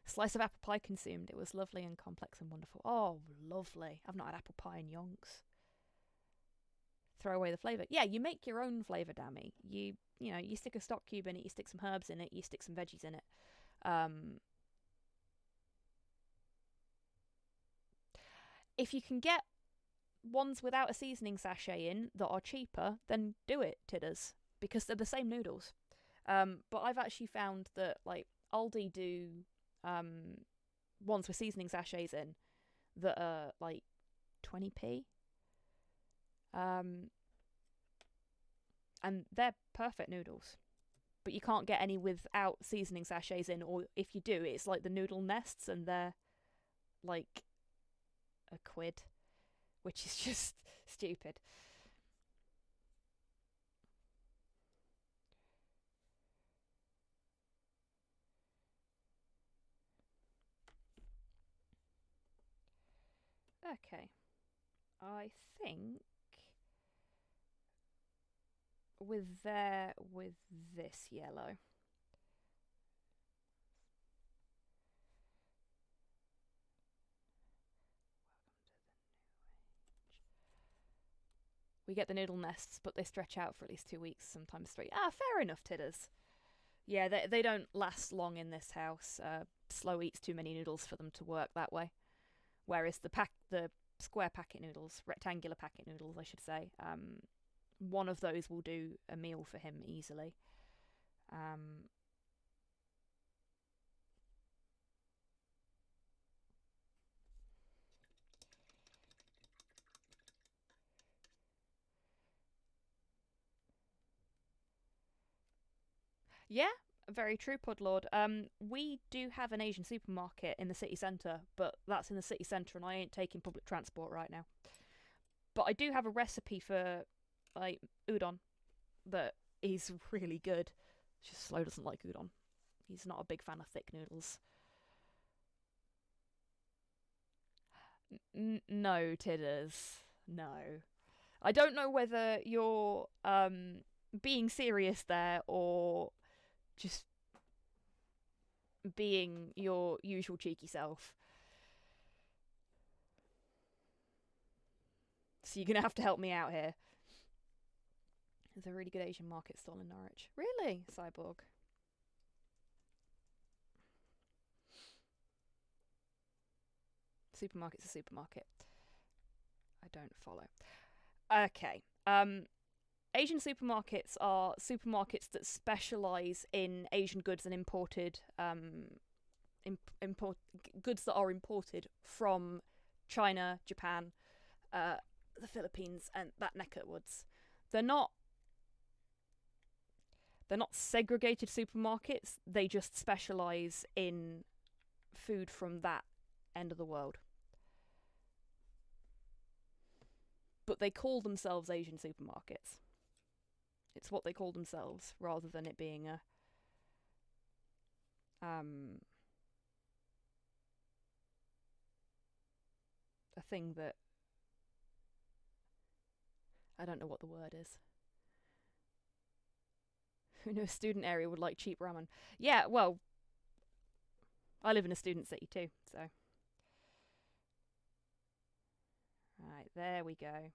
slice of apple pie consumed. It was lovely and complex and wonderful. Oh, lovely. I've not had apple pie in yonks. Throw away the flavour. Yeah, you make your own flavour, Dammy. You know, you stick a stock cube in it, you stick some herbs in it, you stick some veggies in it. If you can get ones without a seasoning sachet in that are cheaper, then do it, tidders, because they're the same noodles. But I've actually found that, like, Aldi do ones with seasoning sachets in that are like 20p. And they're perfect noodles. But you can't get any without seasoning sachets in, or if you do, it's like the noodle nests and they're like a quid, which is just stupid. Okay. I think with this yellow. We get the noodle nests, but they stretch out for at least 2 weeks, sometimes 3. Ah, fair enough, tidders. Yeah, they don't last long in this house. Slow eats too many noodles for them to work that way. Whereas the square packet noodles, rectangular packet noodles, I should say, one of those will do a meal for him easily. Yeah, very true, Pudlord. We do have an Asian supermarket in the city centre, but that's in the city centre and I ain't taking public transport right now. But I do have a recipe for, like, udon that is really good. Just Slow doesn't like udon. He's not a big fan of thick noodles. No, Tidders. No. I don't know whether you're being serious there or just being your usual cheeky self. So you're going to have to help me out here. There's a really good Asian market stall in Norwich. Really, Cyborg? Supermarket's a supermarket. I don't follow. Okay. Asian supermarkets are supermarkets that specialise in Asian goods and imported goods that are imported from China, Japan, the Philippines, and that neck of woods. They're not segregated supermarkets. They just specialise in food from that end of the world. But they call themselves Asian supermarkets. It's what they call themselves, rather than it being a thing that I don't know what the word is. Who knew a student area would like cheap ramen? Yeah, well, I live in a student city too, so. Right, there we go.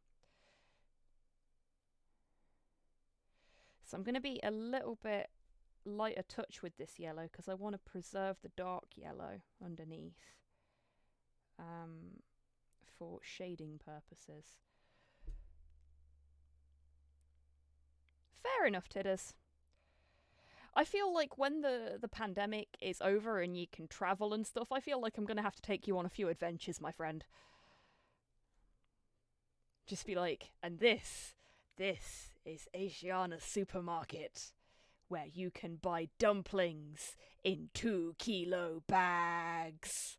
So I'm going to be a little bit lighter touch with this yellow because I want to preserve the dark yellow underneath for shading purposes. Fair enough, Tidders. I feel like when the pandemic is over and you can travel and stuff, I feel like I'm going to have to take you on a few adventures, my friend. Just be like, and this is Asiana's supermarket, where you can buy dumplings in 2-kilo bags.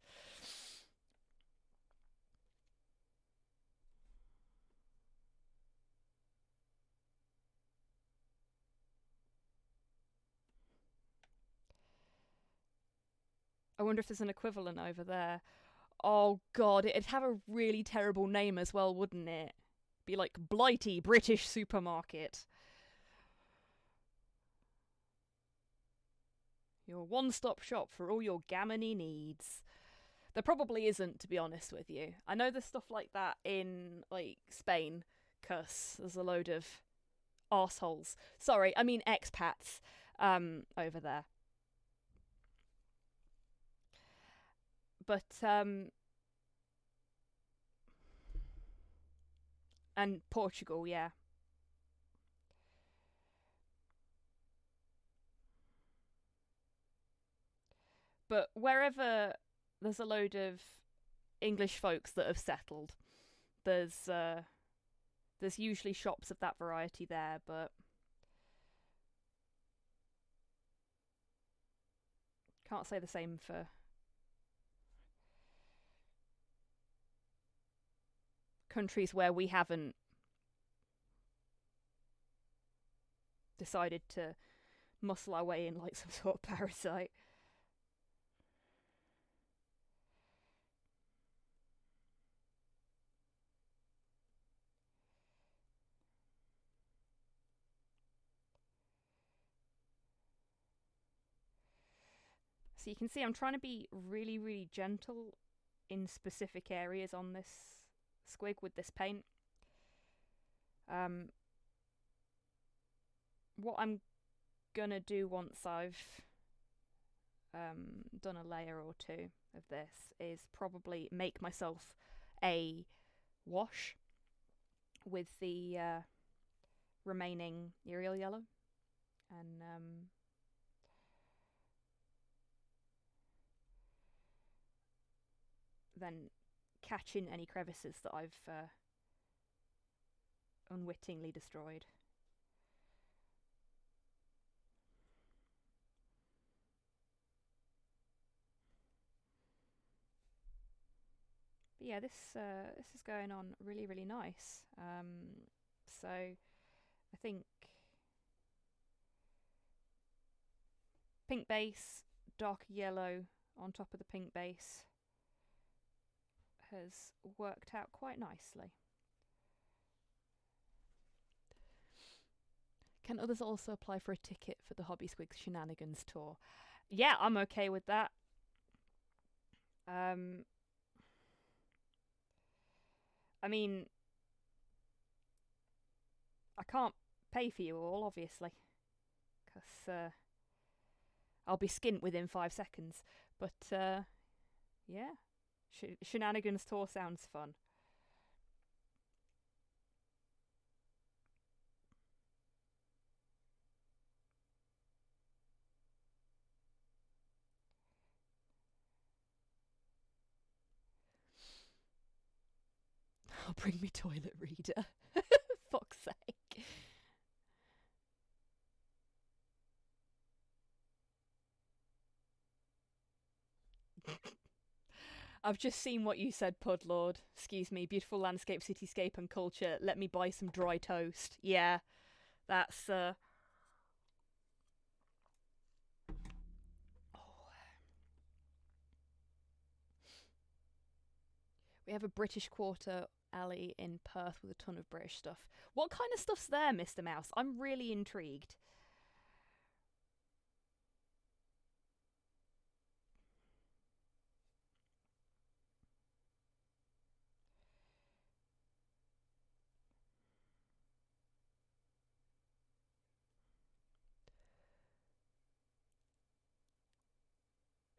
I wonder if there's an equivalent over there. Oh god, it'd have a really terrible name as well, wouldn't it? Be like Blighty British Supermarket. Your one-stop shop for all your gammony needs. There probably isn't, to be honest with you. I know there's stuff like that in, like, Spain, cause there's a load of arseholes. Sorry, I mean expats over there. But, and Portugal, yeah. But wherever there's a load of English folks that have settled, there's usually shops of that variety there, but can't say the same for countries where we haven't decided to muscle our way in like some sort of parasite. So you can see I'm trying to be really, really gentle in specific areas on this squig with this paint. What I'm gonna do once I've done a layer or two of this is probably make myself a wash with the remaining Arial yellow and then catch in any crevices that I've unwittingly destroyed. But yeah, this is going on really, really nice. So I think pink base, darker yellow on top of the pink base has worked out quite nicely. Can others also apply for a ticket for the Hobby Squigs Shenanigans tour? Yeah, I'm okay with that. I mean, I can't pay for you all, obviously, because I'll be skint within 5 seconds. But yeah, Shenanigans tour sounds fun. I'll bring me toilet reader. Fuck's sake. I've just seen what you said, Pudlord. Excuse me, beautiful landscape, cityscape and culture. Let me buy some dry toast. Yeah, that's We have a British quarter alley in Perth with a ton of British stuff. What kind of stuff's there, Mr. Mouse? I'm really intrigued.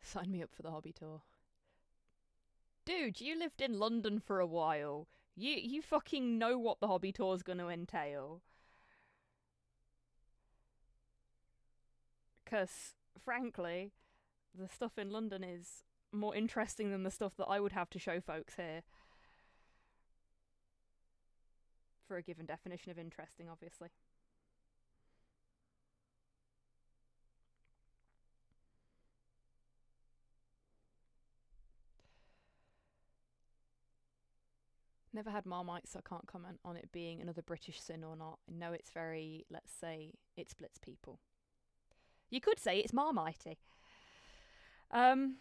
Sign me up for the hobby tour. Dude, you lived in London for a while. You fucking know what the hobby tour's gonna entail. 'Cause, frankly, the stuff in London is more interesting than the stuff that I would have to show folks here. For a given definition of interesting, obviously. Never had Marmite, so I can't comment on it being another British sin or not. I know it's very, let's say, it splits people. You could say it's Marmitey. Oh,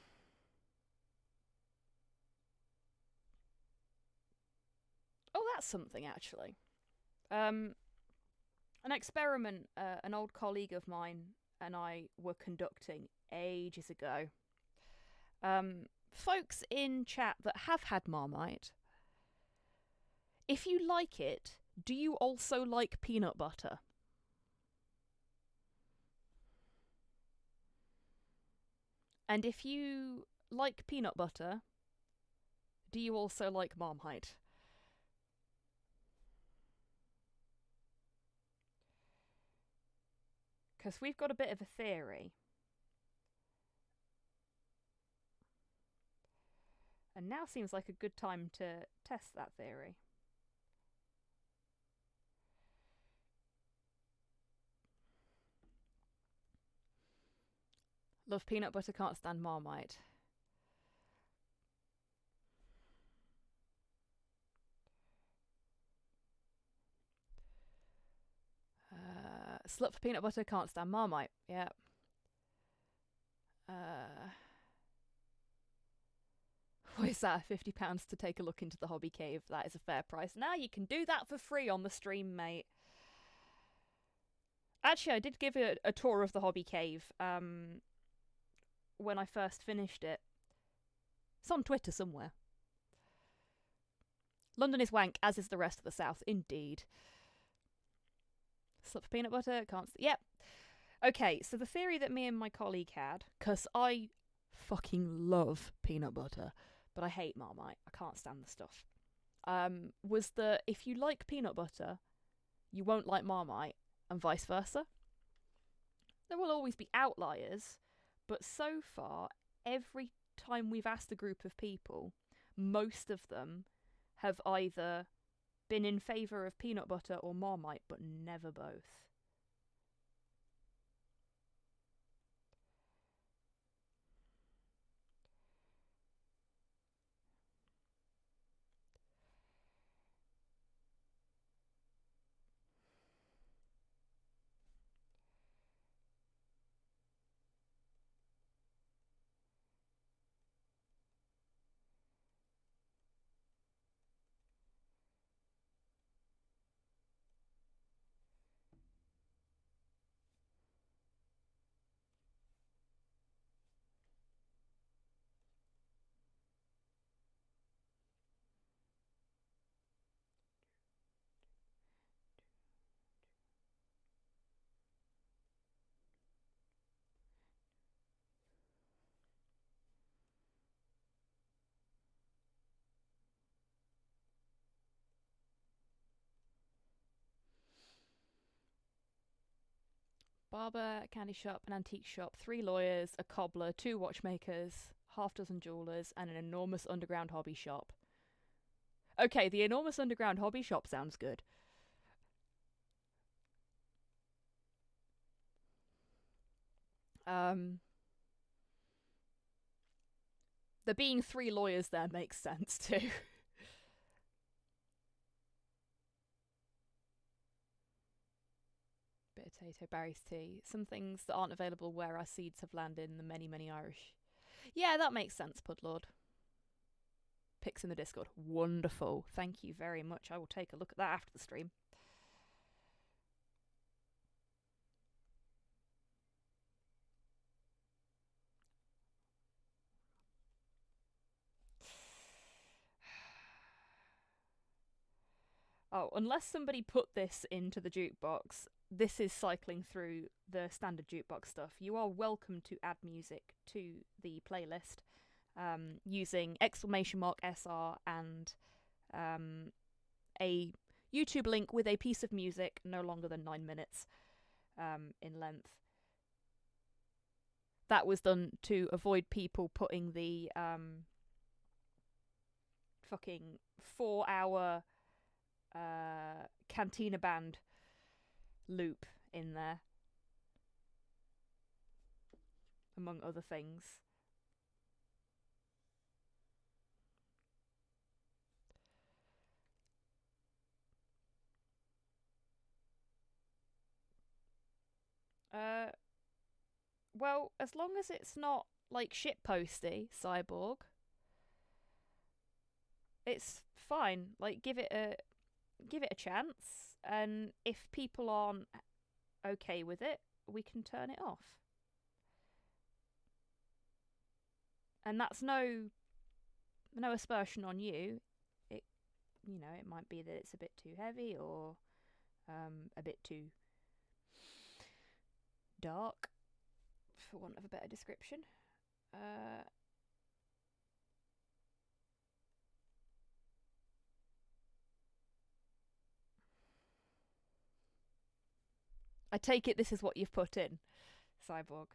that's something, actually. An experiment an old colleague of mine and I were conducting ages ago. Folks in chat that have had Marmite, if you like it, do you also like peanut butter? And if you like peanut butter, do you also like Marmite? Because we've got a bit of a theory. And now seems like a good time to test that theory. Love peanut butter, can't stand Marmite. Slut for peanut butter, can't stand Marmite. Yeah. What is that? £50 to take a look into the hobby cave. That is a fair price. Now you can do that for free on the stream, mate. Actually, I did give it a tour of the hobby cave when I first finished it. It's on Twitter somewhere. London is wank, as is the rest of the south. Indeed. Slut for peanut butter, can't... Yep. Okay, so the theory that me and my colleague had, because I fucking love peanut butter, but I hate Marmite, I can't stand the stuff, was that if you like peanut butter, you won't like Marmite, and vice versa. There will always be outliers, but so far, every time we've asked a group of people, most of them have either been in favour of peanut butter or Marmite, but never both. Barber, candy shop, an antique shop, 3 lawyers, a cobbler, 2 watchmakers, half dozen jewellers, and an enormous underground hobby shop. Okay, the enormous underground hobby shop sounds good. There being 3 lawyers there makes sense too. Potato, berries, tea. Some things that aren't available where our seeds have landed in the many, many Irish. Yeah, that makes sense, Pudlord. pics in the Discord. Wonderful. Thank you very much. I will take a look at that after the stream. Oh, unless somebody put this into the jukebox, this is cycling through the standard jukebox stuff. You are welcome to add music to the playlist using !SR and a YouTube link with a piece of music no longer than 9 minutes in length. That was done to avoid people putting the fucking 4-hour Cantina Band loop in there, among other things. Well, as long as it's not like shitposty, Cyborg, it's fine. Like, give it a chance, and if people aren't okay with it, we can turn it off. And that's no aspersion on you. It might be that it's a bit too heavy or a bit too dark, for want of a better description. I take it this is what you've put in, Cyborg.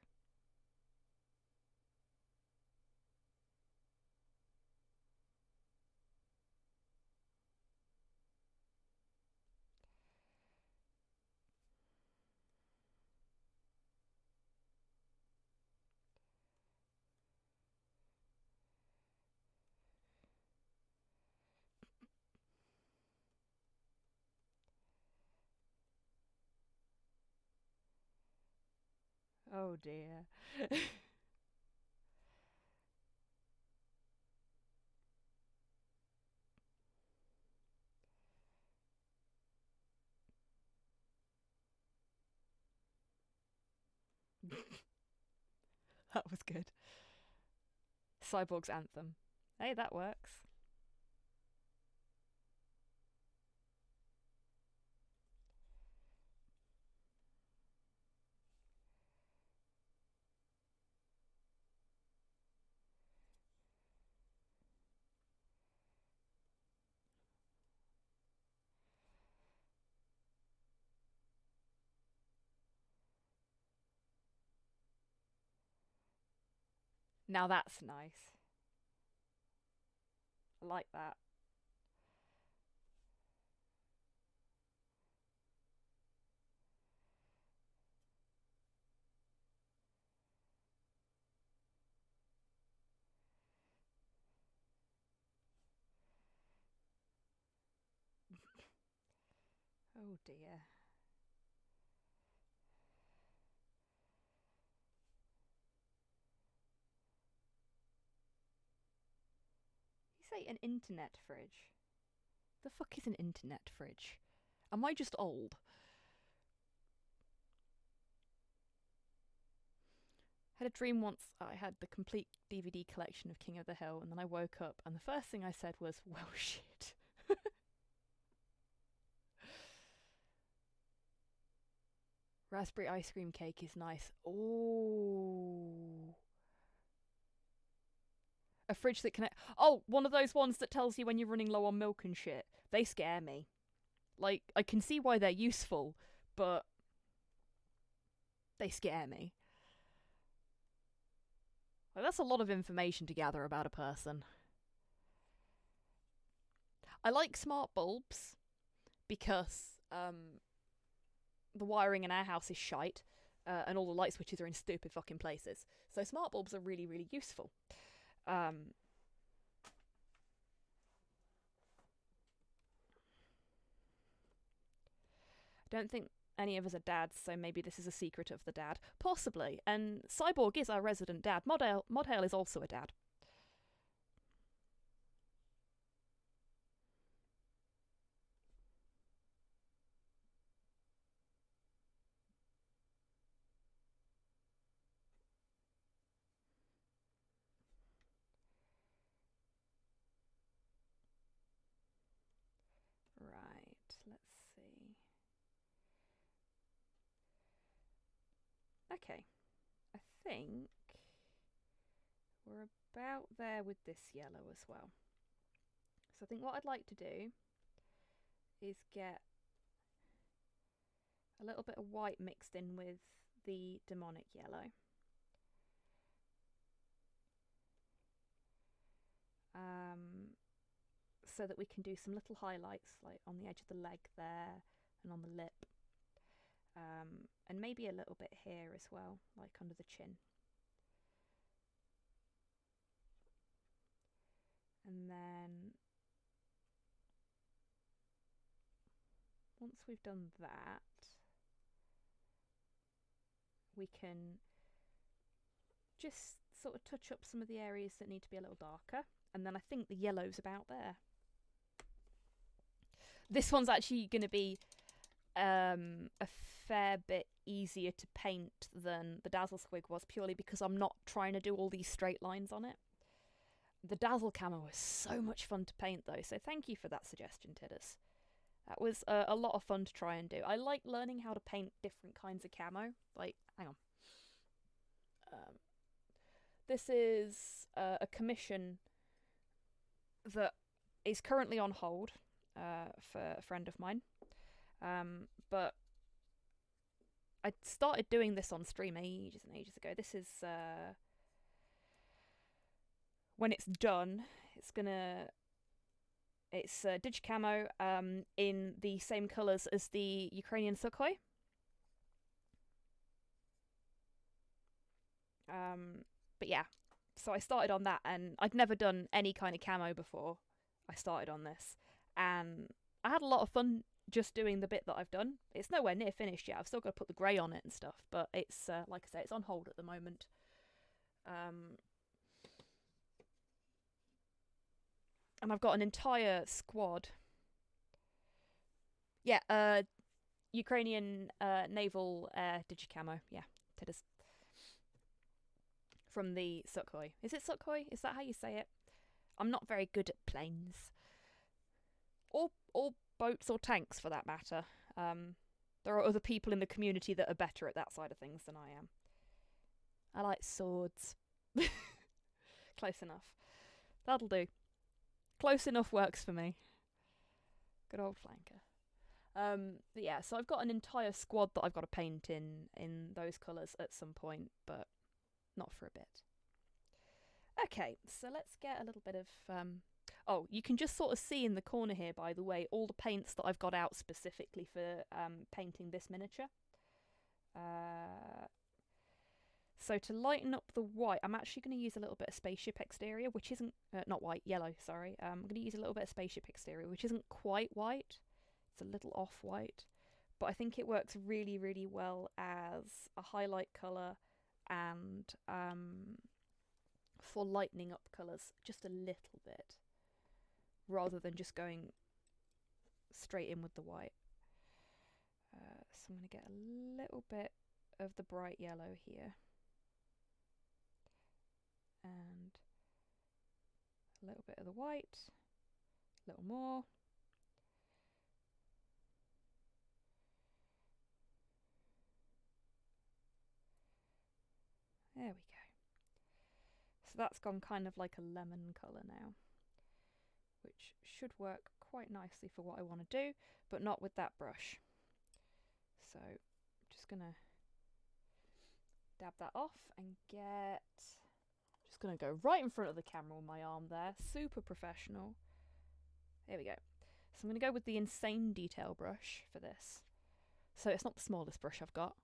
Oh dear. That was good. Cyborg's anthem. Hey, that works. Now that's nice. I like that. Oh dear. You say an internet fridge? The fuck is an internet fridge? Am I just old? I had a dream once I had the complete DVD collection of King of the Hill, and then I woke up and the first thing I said was, well, shit. Raspberry ice cream cake is nice. Oh. A fridge that connects. Oh, one of those ones that tells you when you're running low on milk and shit. They scare me. Like, I can see why they're useful, but they scare me. Like, that's a lot of information to gather about a person. I like smart bulbs because the wiring in our house is shite, and all the light switches are in stupid fucking places. So smart bulbs are really, really useful. I don't think any of us are dads, so maybe this is a secret of the dad. Possibly. And Cyborg is our resident dad. Modale is also a dad. see. Okay, I think we're about there with this yellow as well. So I think what I'd like to do is get a little bit of white mixed in with the demonic yellow. So that we can do some little highlights like on the edge of the leg there and on the lip. And maybe a little bit here as well, like under the chin. And then once we've done that, we can just sort of touch up some of the areas that need to be a little darker. And then I think the yellow's about there. This one's actually going to be a fair bit easier to paint than the Dazzle Squig was, purely because I'm not trying to do all these straight lines on it. The Dazzle camo was so much fun to paint though, so thank you for that suggestion, Tiddus. That was a lot of fun to try and do. I like learning how to paint different kinds of camo. Like, hang on. This is a commission that is currently on hold for a friend of mine. But I started doing this on stream ages and ages ago. This is when it's done, it's digicamo in the same colours as the Ukrainian Sukhoi. But yeah, so I started on that, and I'd never done any kind of camo before I started on this, and I had a lot of fun just doing the bit that I've done. It's nowhere near finished yet. I've still got to put the grey on it and stuff, but it's like I say, it's on hold at the moment. And I've got an entire squad. Yeah, Ukrainian naval digicamo. Yeah, Tiddus. From the Sukhoi. Is it Sukhoi? Is that how you say it? I'm not very good at planes. Or boats or tanks, for that matter. There are other people in the community that are better at that side of things than I am. I like swords. Close enough. That'll do. Close enough works for me. Good old flanker. But yeah, so I've got an entire squad that I've got to paint in those colours at some point, but not for a bit. Okay, so let's get a little bit of... Oh, you can just sort of see in the corner here, by the way, all the paints that I've got out specifically for painting this miniature. So to lighten up the white, I'm actually going to use a little bit of spaceship exterior, which isn't... not white, yellow, sorry. I'm going to use a little bit of spaceship exterior, which isn't quite white. It's a little off-white. But I think it works really, really well as a highlight colour and for lightening up colours just a little bit, rather than just going straight in with the white. So I'm going to get a little bit of the bright yellow here. And a little bit of the white, a little more. There we go. So that's gone kind of like a lemon colour now, which should work quite nicely for what I want to do, but not with that brush. So I'm just going to dab that off and get... Just going to go right in front of the camera with my arm there. Super professional. There we go. So I'm going to go with the Insane Detail brush for this. So it's not the smallest brush I've got.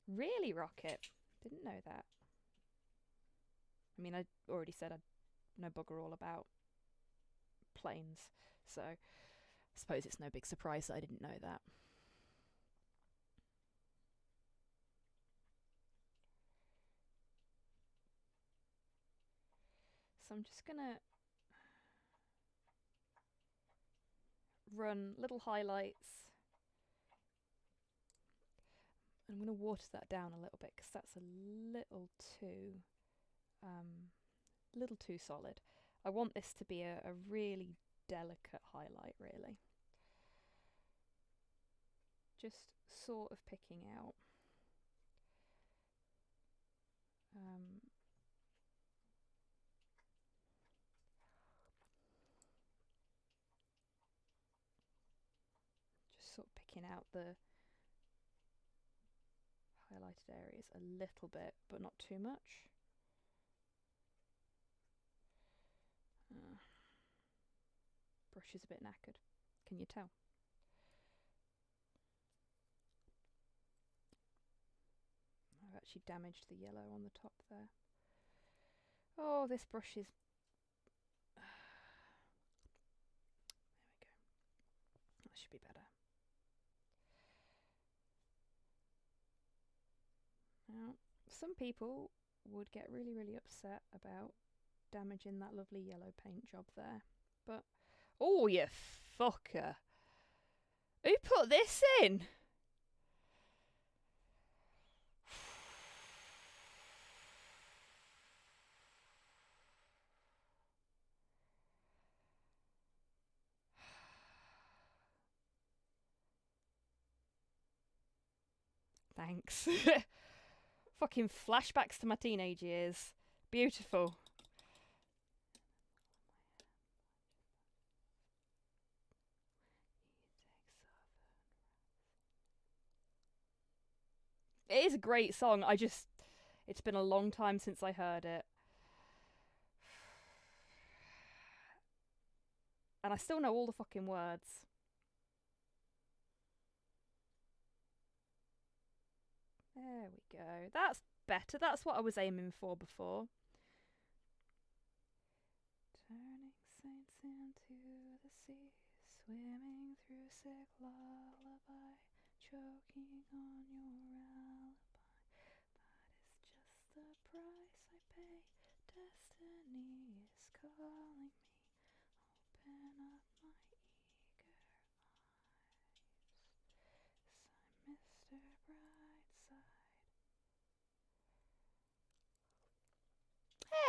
Really, Rocket? Didn't know that. I mean, I already said I know bugger all about planes, so I suppose it's no big surprise that I didn't know that. So I'm just gonna run little highlights. I'm going to water that down a little bit because that's a little too a little too solid. I want this to be a really delicate highlight, really. Just sort of picking out just sort of picking out the highlighted areas a little bit, but not too much. Brush is a bit knackered. Can you tell? I've actually damaged the yellow on the top there. Oh, this brush is... There we go. That should be better. Now, some people would get really, really upset about damaging that lovely yellow paint job there. But, oh, you fucker. Who put this in? Thanks. Fucking flashbacks to my teenage years. Beautiful. It is a great song. It's been a long time since I heard it. And I still know all the fucking words. There we go. That's better. That's what I was aiming for before. Turning saints into the sea, swimming through sick lullaby, choking on your alibi. That is just the price I pay. Destiny is calling me. Open up my eager eyes. I'm Mr. Brightside.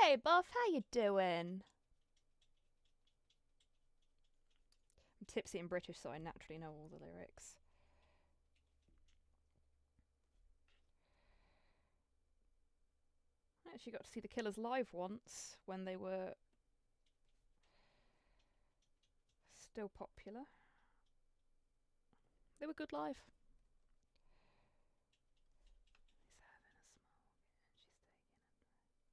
Hey, Buff, how you doing? I'm tipsy and British, so I naturally know all the lyrics. I actually got to see the Killers live once when they were still popular. They were good live. He's having a smoke and she's taking a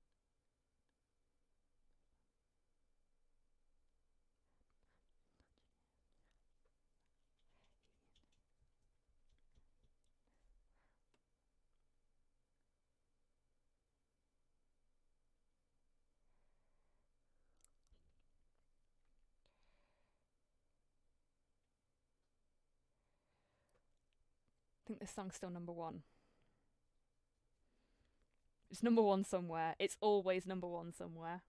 I think this song's still #1. It's #1 somewhere. It's always #1 somewhere.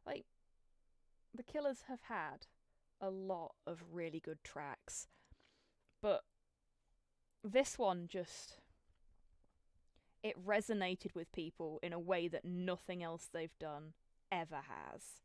Like, the Killers have had a lot of really good tracks, but this one just... it resonated with people in a way that nothing else they've done ever has.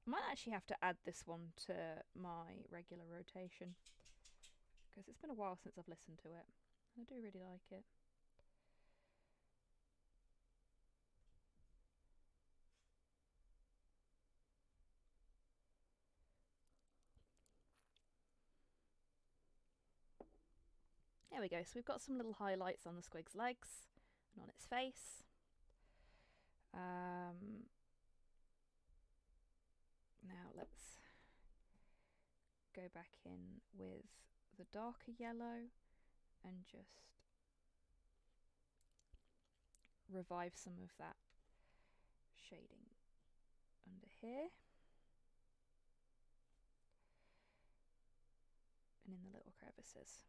I might actually have to add this one to my regular rotation, because it's been a while since I've listened to it. I do really like it. There we go, so we've got some little highlights on the squig's legs and on its face. let's go back in with the darker yellow and just revive some of that shading under here and in the little crevices.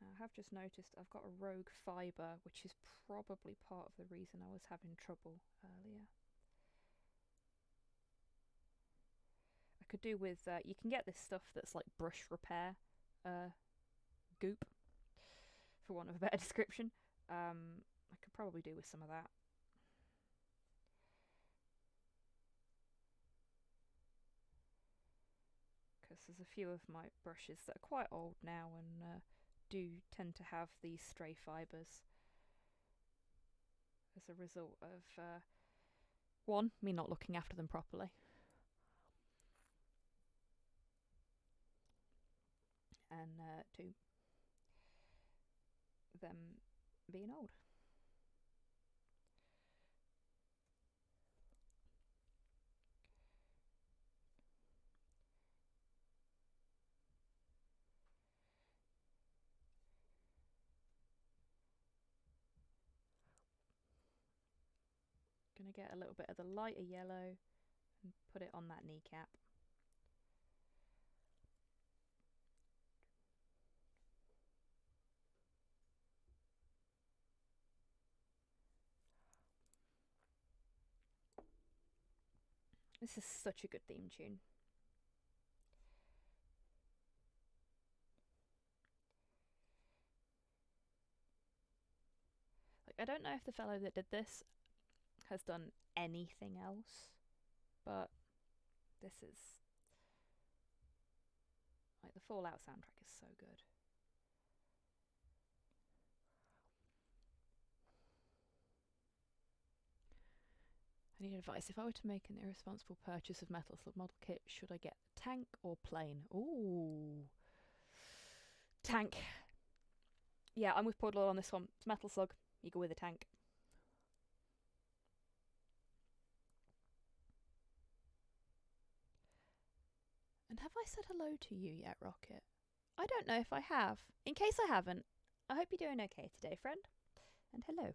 Now, I have just noticed I've got a rogue fibre, which is probably part of the reason I was having trouble earlier. I could do with, you can get this stuff that's like brush repair goop, for want of a better description. I could probably do with some of that. Because there's a few of my brushes that are quite old now and do tend to have these stray fibres as a result of, one, me not looking after them properly, and two, them being old. Gonna get a little bit of the lighter yellow and put it on that kneecap. This is such a good theme tune. Like, I don't know if the fellow that did this has done anything else, but this is, like, the Fallout soundtrack is so good. I need advice. If I were to make an irresponsible purchase of Metal Slug model kit, should I get tank or plain? Ooh. Tank. Yeah, I'm with Podlord on this one. It's Metal Slug. You go with a tank. And have I said hello to you yet, Rocket? I don't know if I have. In case I haven't, I hope you're doing okay today, friend. And hello.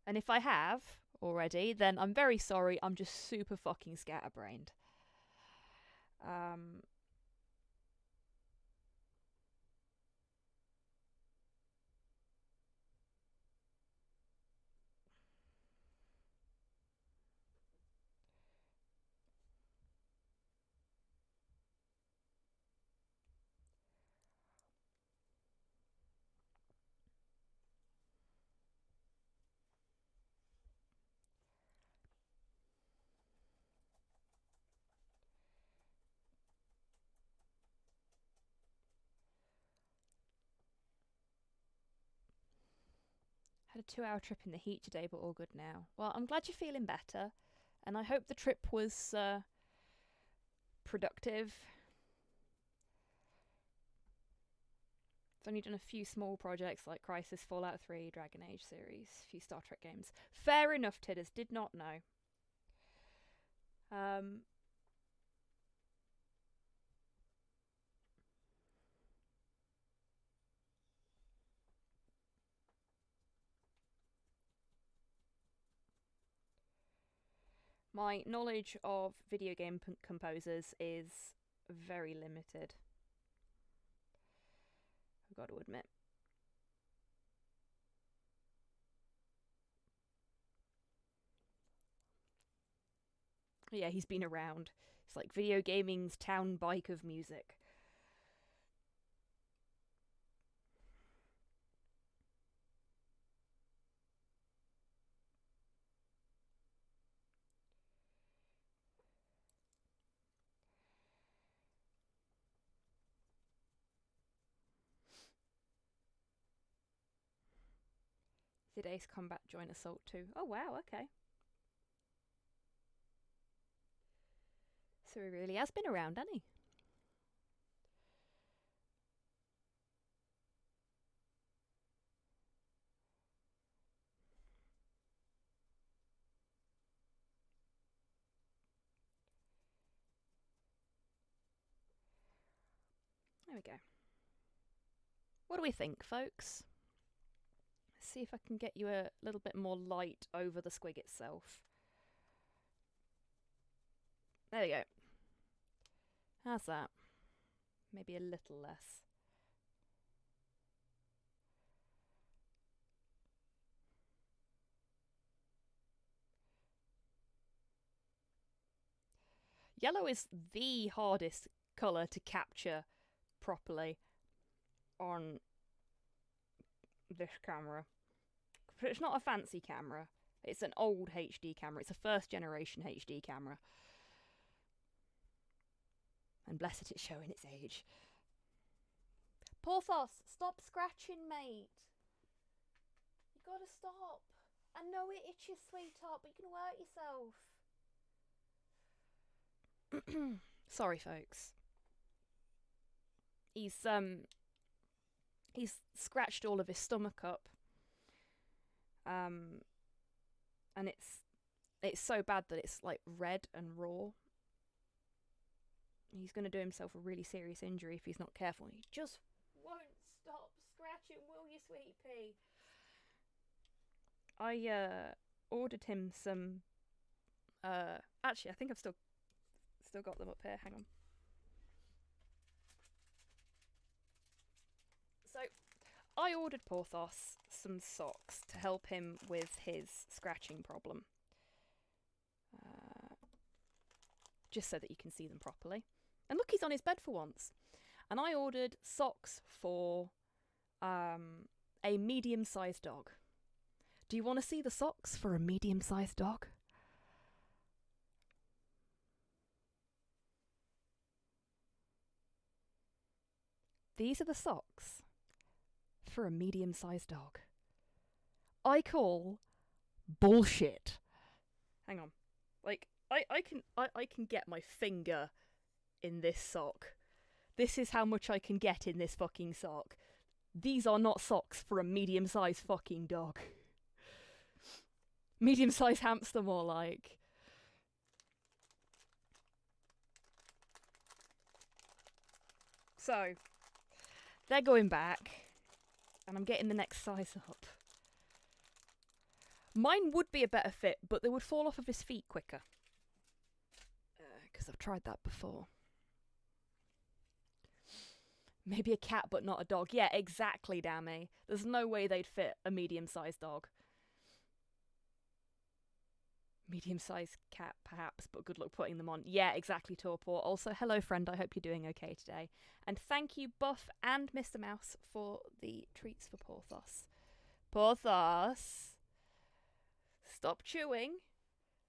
And if I have already, then I'm very sorry. I'm just super fucking scatterbrained. Had a 2-hour trip in the heat today, but all good now. Well, I'm glad you're feeling better, and I hope the trip was productive. I've only done a few small projects like Crisis, Fallout 3, Dragon Age series, a few Star Trek games. Fair enough, Tidders, did not know. My knowledge of video game composers is very limited, I've got to admit. Yeah, he's been around. It's like video gaming's town bike of music. Did Ace Combat join Assault 2? Oh wow, okay. So he really has been around, hasn't he? we go. What do we think, folks? Let's see if I can get you a little bit more light over the squig itself. There we go. How's that? Maybe a little less. Yellow is the hardest colour to capture properly on this camera. But it's not a fancy camera. It's an old HD camera. It's a first generation HD camera. And bless it, it's showing its age. Porthos, stop scratching, mate. You gotta stop. I know it itches, sweetheart, but you can hurt yourself. Sorry, folks. He's scratched all of his stomach up. And it's so bad that it's like red and raw. He's going to do himself a really serious injury if he's not careful. He just won't stop scratching, will you, sweet pea? I ordered him some. Actually, I think I've still got them up here. Hang on. So, I ordered Porthos some socks to help him with his scratching problem. Just so that you can see them properly. And look, he's on his bed for once. And I ordered socks for a medium-sized dog. Do you want to see the socks for a medium-sized dog? These are the socks for a medium-sized dog. I call bullshit. Hang on. Like, I can get my finger in this sock. This is how much I can get in this fucking sock. These are not socks for a medium-sized fucking dog. Medium-sized hamster, more like. So, they're going back, and I'm getting the next size up. Mine would be a better fit, but they would fall off of his feet quicker. Because I've tried that before. Maybe a cat, but not a dog. Yeah, exactly, Dammy. There's no way they'd fit a medium-sized dog. Medium-sized cat, perhaps, but good luck putting them on. Yeah, exactly, Torpor. Also, hello, friend. I hope you're doing okay today. And thank you, Buff and Mr. Mouse, for the treats for Porthos. Porthos! Stop chewing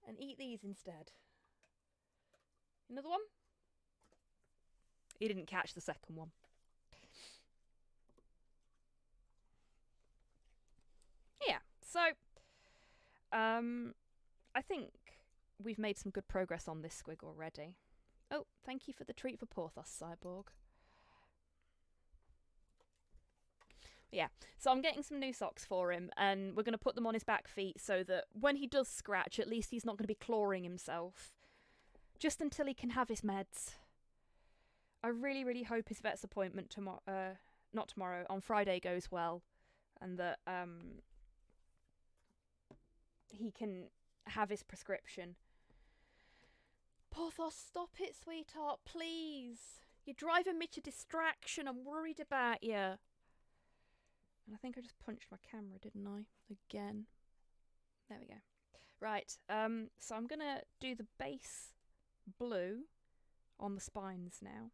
and eat these instead. Another one? He didn't catch the second one. Yeah, so I think we've made some good progress on this squig already. Oh, thank you for the treat for Porthos, Cyborg. Yeah, so I'm getting some new socks for him, and we're going to put them on his back feet so that when he does scratch, at least he's not going to be clawing himself. Just until he can have his meds. I really, really hope his vet's appointment on Friday goes well, and that he can have his prescription. Porthos, stop it, sweetheart, please. You're driving me to distraction. I'm worried about you. And I think I just punched my camera, didn't I? Again. There we go. Right, so I'm going to do the base blue on the spines now.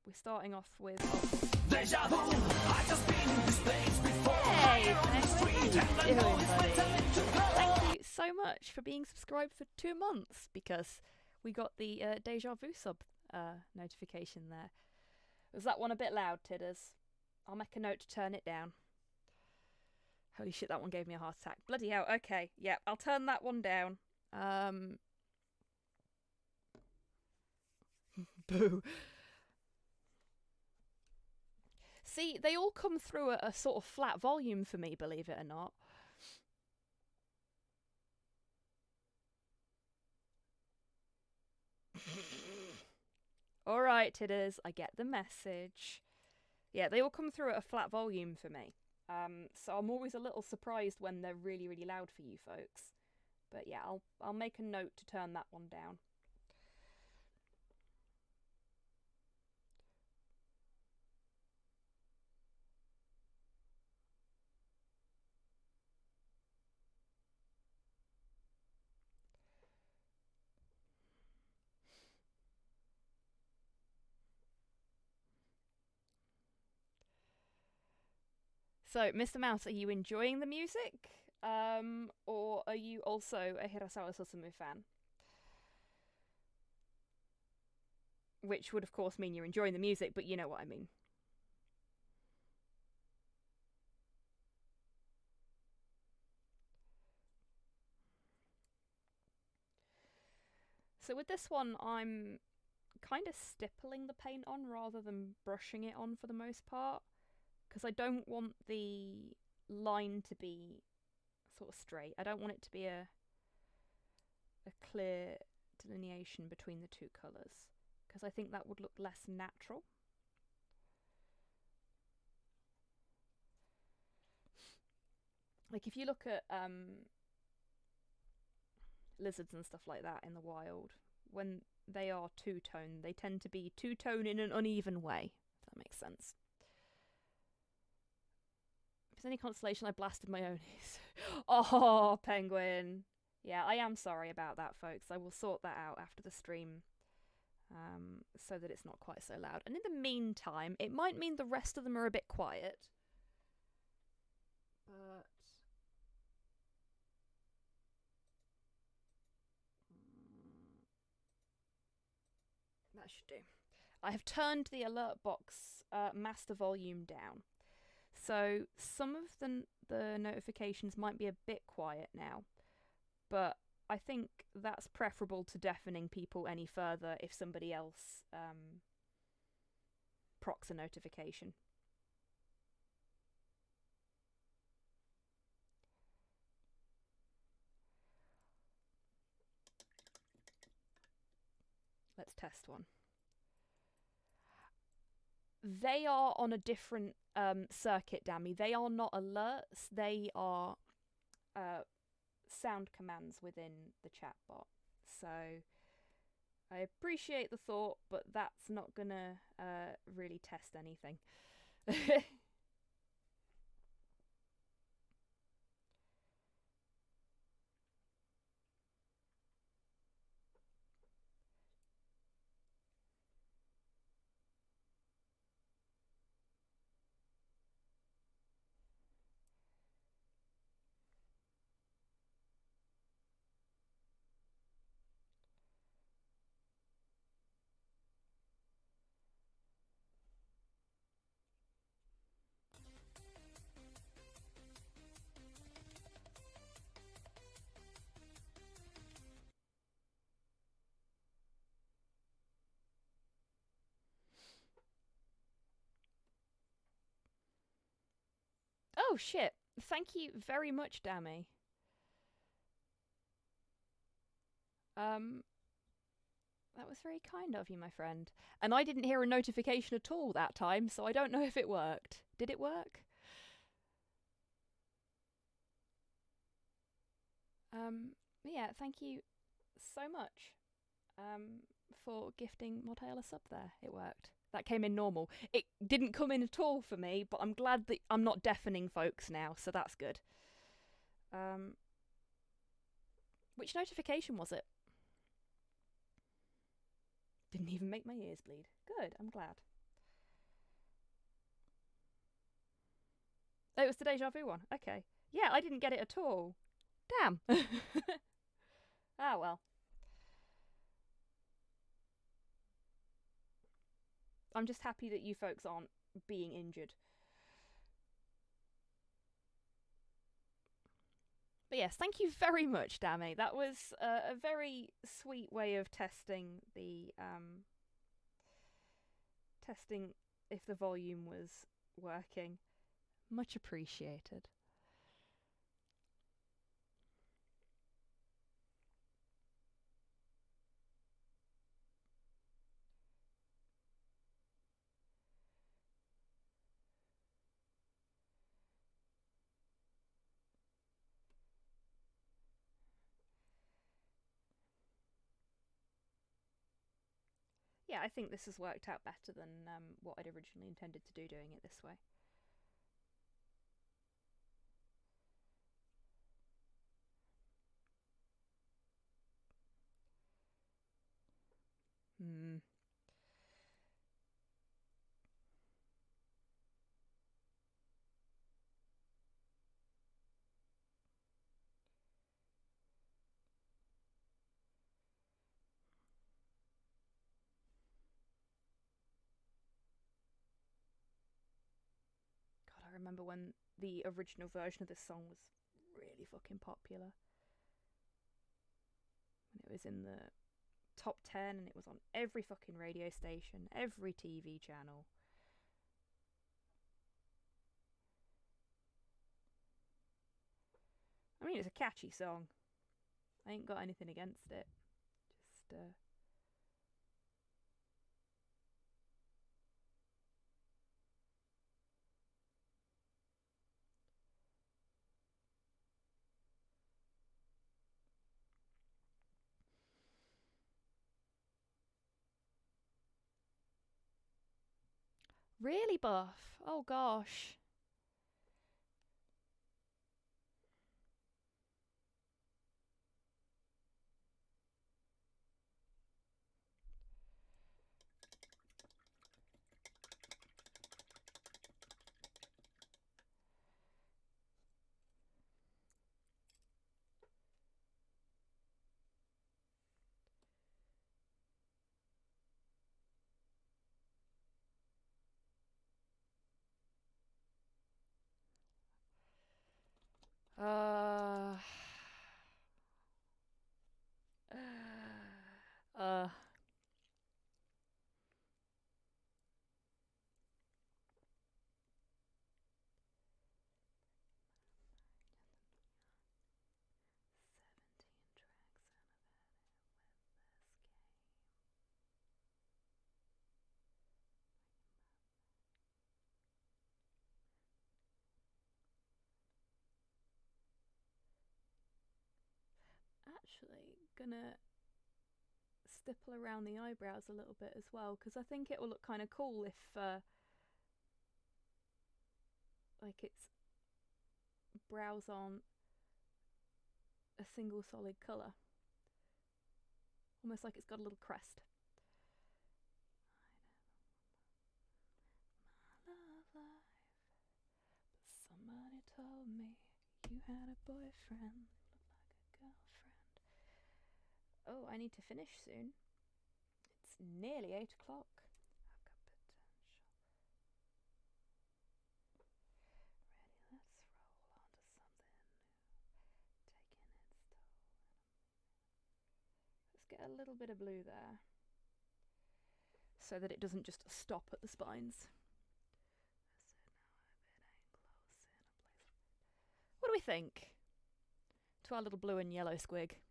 We're starting off with... Deja vu, I just been in this place before. Hey, thank you so much for being subscribed for 2 months, because we got the Deja Vu sub notification there. Was that one a bit loud, Tidders? I'll make a note to turn it down. Holy shit, that one gave me a heart attack. Bloody hell, okay. Yeah, I'll turn that one down. Boo. See, they all come through at a sort of flat volume for me, believe it or not. All right, it is. I get the message. Yeah, they all come through at a flat volume for me. So I'm always a little surprised when they're really, really loud for you folks. But yeah, I'll make a note to turn that one down. So, Mr. Mouse, are you enjoying the music? Or are you also a Hirasawa Susumu fan? Which would, of course, mean you're enjoying the music, but you know what I mean. So with this one, I'm kind of stippling the paint on rather than brushing it on for the most part, because I don't want the line to be sort of straight. I don't want it to be a clear delineation between the two colours, because I think that would look less natural. Like if you look at lizards and stuff like that in the wild, when they are two-tone, they tend to be two-tone in an uneven way, if that makes sense. If there's any consolation, I blasted my own ears. Oh, penguin. Yeah, I am sorry about that, folks. I will sort that out after the stream, so that it's not quite so loud. And in the meantime, it might mean the rest of them are a bit quiet. But that should do. I have turned the alert box master volume down. So some of the notifications might be a bit quiet now, but I think that's preferable to deafening people any further if somebody else procs a notification. Let's test one. They are on a different circuit, Dammy. They are not alerts. They are sound commands within the chatbot. So I appreciate the thought, but that's not gonna really test anything. Oh shit. Thank you very much, Dammy. That was very kind of you, my friend. And I didn't hear a notification at all that time, so I don't know if it worked. Did it work? Yeah, thank you so much for gifting Mortail a sub there. It worked. That came in normal. It didn't come in at all for me, but I'm glad that I'm not deafening folks now, so that's good. Which notification was it? Didn't even make my ears bleed. Good, I'm glad. Oh, it was the Deja Vu one. Okay. Yeah, I didn't get it at all. Damn. Ah, well. I'm just happy that you folks aren't being injured. But yes, thank you very much, Dammy. That was a very sweet way of testing the testing if the volume was working. Much appreciated. yeah, I think this has worked out better than what I'd originally intended to do doing it this way. Hmm. God, I remember when the original version of this song was really fucking popular. When it was in the top 10 and it was on every fucking radio station, every TV channel. I mean, it's a catchy song. I ain't got anything against it. Just, Really, Buff? Oh, gosh. Uh... uh... Actually, gonna stipple around the eyebrows a little bit as well, because I think it will look kind of cool if like its brows aren't a single solid colour, almost like it's got a little crest. My love life, but somebody told me you had a boyfriend who looked like a girlfriend. Oh, I need to finish soon. It's nearly 8 o'clock. I've got potential. Ready, let's roll on to something new. Taking its toll. Let's get a little bit of blue there, so that it doesn't just stop at the spines. What do we think to our little blue and yellow squig?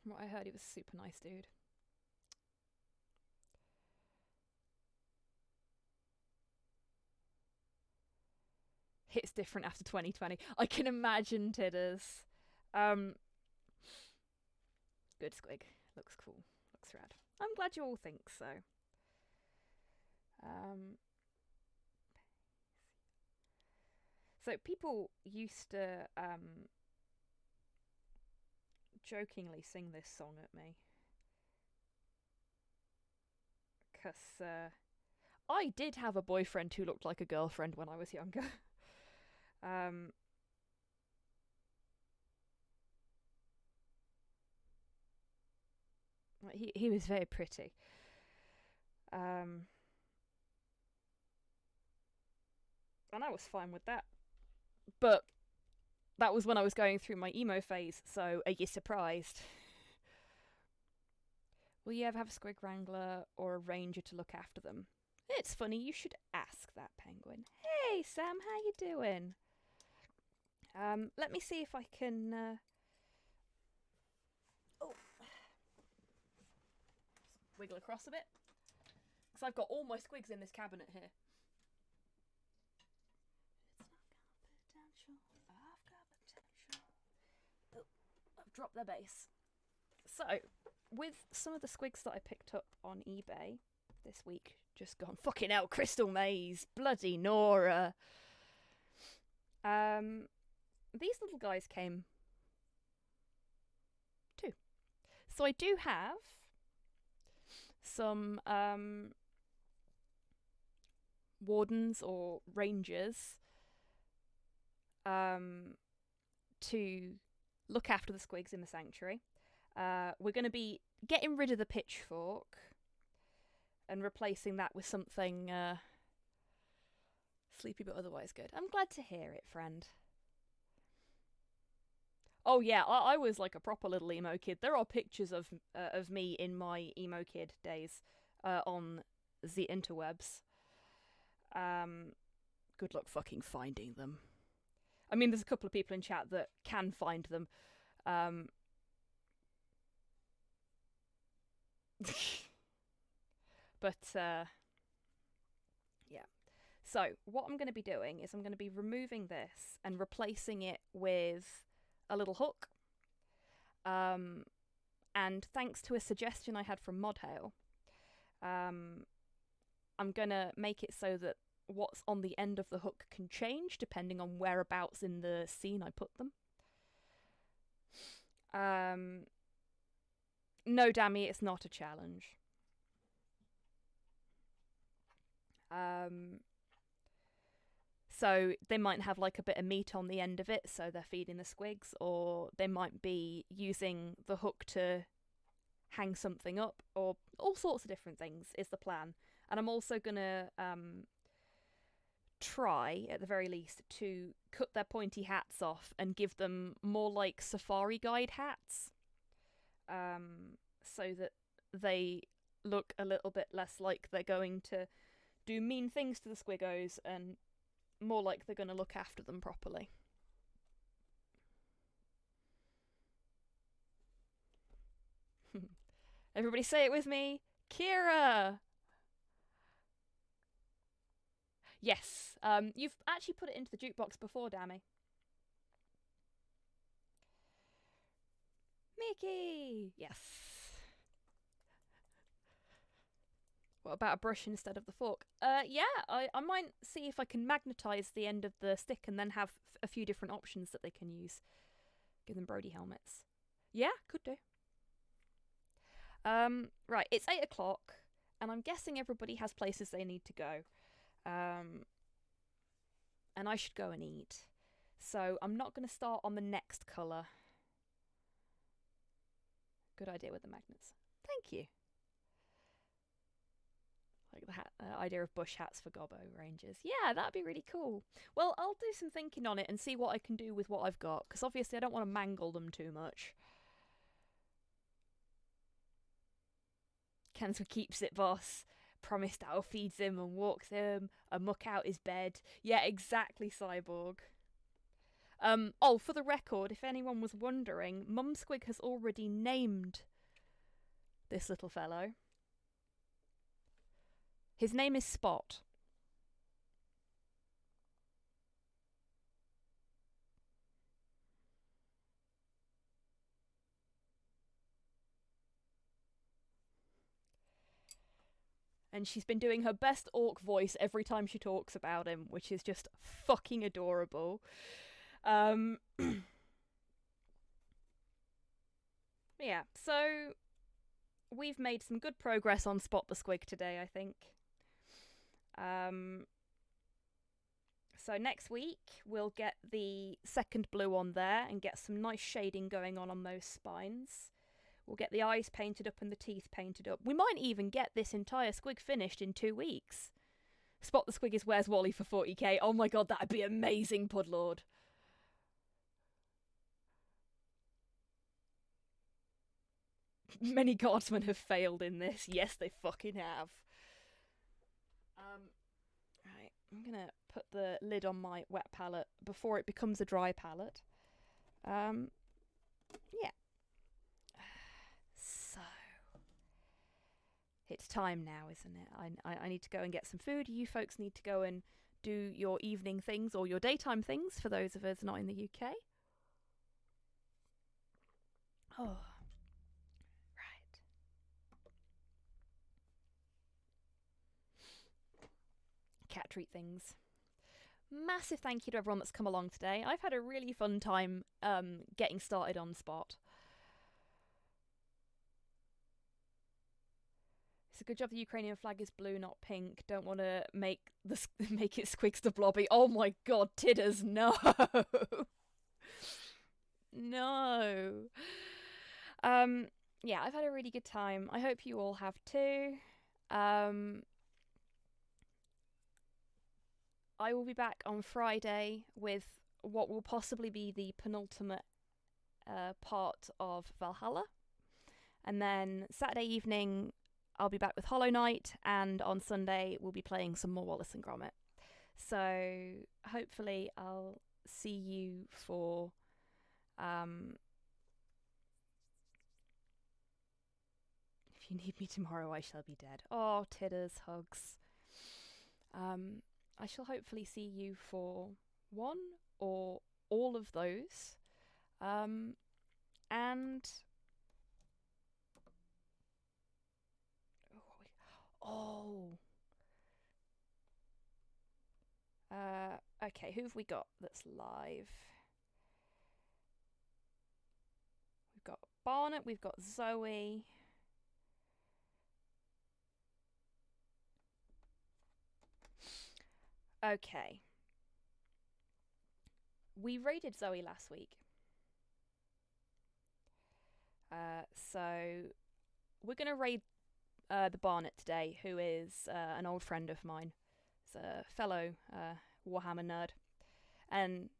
From what I heard, he was a super nice dude. Hits different after 2020. I can imagine, Tidders. Good squig. Looks cool. Looks rad. I'm glad you all think so. So people used to jokingly sing this song at me, because I did have a boyfriend who looked like a girlfriend when I was younger. He was very pretty. And I was fine with that. But that was when I was going through my emo phase, so are you surprised? Will you ever have a squig wrangler or a ranger to look after them? It's funny, you should ask that, Penguin. Hey, Sam, how you doing? Let me see if I can... wiggle across a bit, because I've got all my squigs in this cabinet here. It's not got potential. I've got potential. Oh, I've dropped their base. So, with some of the squigs that I picked up on eBay this week, just gone, fucking hell, Crystal Maze, bloody Nora. These little guys came too. So I do have some wardens or rangers to look after the squigs in the sanctuary. We're going to be getting rid of the pitchfork and replacing that with something sleepy but otherwise good. I'm glad to hear it, friend. Oh yeah, I was like a proper little emo kid. There are pictures of me in my emo kid days on the interwebs. Good luck fucking finding them. I mean, there's a couple of people in chat that can find them. But yeah. So what I'm going to be doing is I'm going to be removing this and replacing it with a little hook. And thanks to a suggestion I had from Modhail, I'm going to make it so that what's on the end of the hook can change depending on whereabouts in the scene I put them. No, Dammy, it's not a challenge. So they might have like a bit of meat on the end of it, so they're feeding the squigs, or they might be using the hook to hang something up, or all sorts of different things is the plan. And I'm also gonna try, at the very least, to cut their pointy hats off and give them more like safari guide hats, so that they look a little bit less like they're going to do mean things to the squiggos and more like they're going to look after them properly. Everybody say it with me. Kira! Yes, you've actually put it into the jukebox before, Dammy. Mickey! Yes. What about a brush instead of the fork? Yeah, I might see if I can magnetise the end of the stick and then have a few different options that they can use. Give them Brody helmets. Yeah, could do. Right, it's 8 o'clock, and I'm guessing everybody has places they need to go. And I should go and eat. So I'm not going to start on the next colour. Good idea with the magnets. Thank you. Like the idea of bush hats for gobbo rangers. Yeah, that'd be really cool. Well, I'll do some thinking on it and see what I can do with what I've got, because obviously I don't want to mangle them too much. Kenswa keeps it, boss. Promised Al feeds him and walks him, a muck out his bed. Yeah, exactly, Cyborg. Oh, for the record, if anyone was wondering, MumSquig has already named this little fellow. His name is Spot. And she's been doing her best orc voice every time she talks about him, which is just fucking adorable. Yeah, so we've made some good progress on Spot the Squig today, I think. So next week we'll get the second blue on there and get some nice shading going on those spines. We'll get the eyes painted up and the teeth painted up. We might even get this entire squig finished in 2 weeks. Spot the Squig is Where's Wally for 40k. Oh my god, that'd be amazing, Pudlord. Many guardsmen have failed in this. Yes, they fucking have. Right, I'm gonna put the lid on my wet palette before it becomes a dry palette. Yeah. So it's time now, isn't it? I need to go and get some food. You folks need to go and do your evening things or your daytime things for those of us not in the UK. Oh. Right. cat treat things. Massive thank you to everyone that's come along today. I've had a really fun time getting started on Spot. It's a good job the Ukrainian flag is blue, not pink. Don't want to make it Squigs the Blobby. Oh my god, Tidders, no! No! Yeah, I've had a really good time. I hope you all have too. I will be back on Friday with what will possibly be the penultimate part of Valhalla. And then Saturday evening, I'll be back with Hollow Knight, and on Sunday we'll be playing some more Wallace and Gromit. So hopefully I'll see you for if you need me tomorrow, I shall be dead. Oh, titters, hugs. I shall hopefully see you for one or all of those. And okay, who have we got that's live? We've got Barnett, we've got Zoe. Okay. We raided Zoe last week. So we're going to raid the Barnett today, who is an old friend of mine. He's a fellow Warhammer nerd. And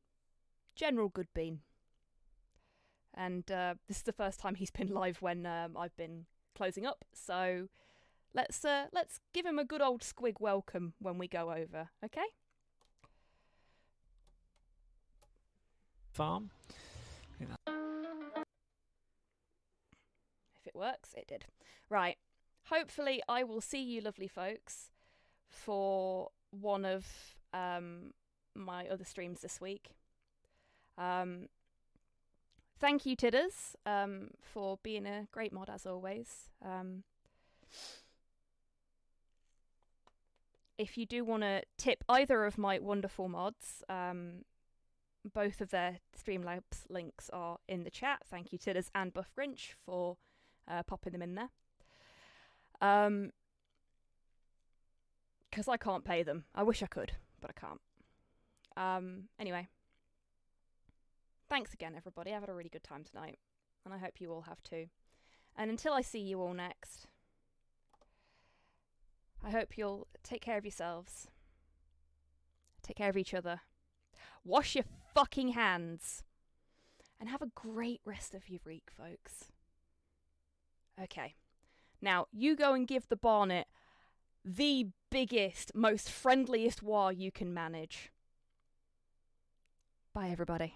general good bean. And this is the first time he's been live when I've been closing up. So let's give him a good old squig welcome when we go over, okay? Farm. If it works, it did. Right. Hopefully I will see you lovely folks for one of my other streams this week. Thank you, Tidders, for being a great mod as always. If you do want to tip either of my wonderful mods, both of their Streamlabs links are in the chat. Thank you, Tidders and Buff Grinch, for popping them in there. Because I can't pay them. I wish I could, but I can't. Anyway. Thanks again, everybody. I've had a really good time tonight, and I hope you all have too. And until I see you all next, I hope you'll take care of yourselves. Take care of each other. Wash your fucking hands. And have a great rest of your week, folks. Okay. Now, you go and give the Barnet the biggest, most friendliest war you can manage. Bye, everybody.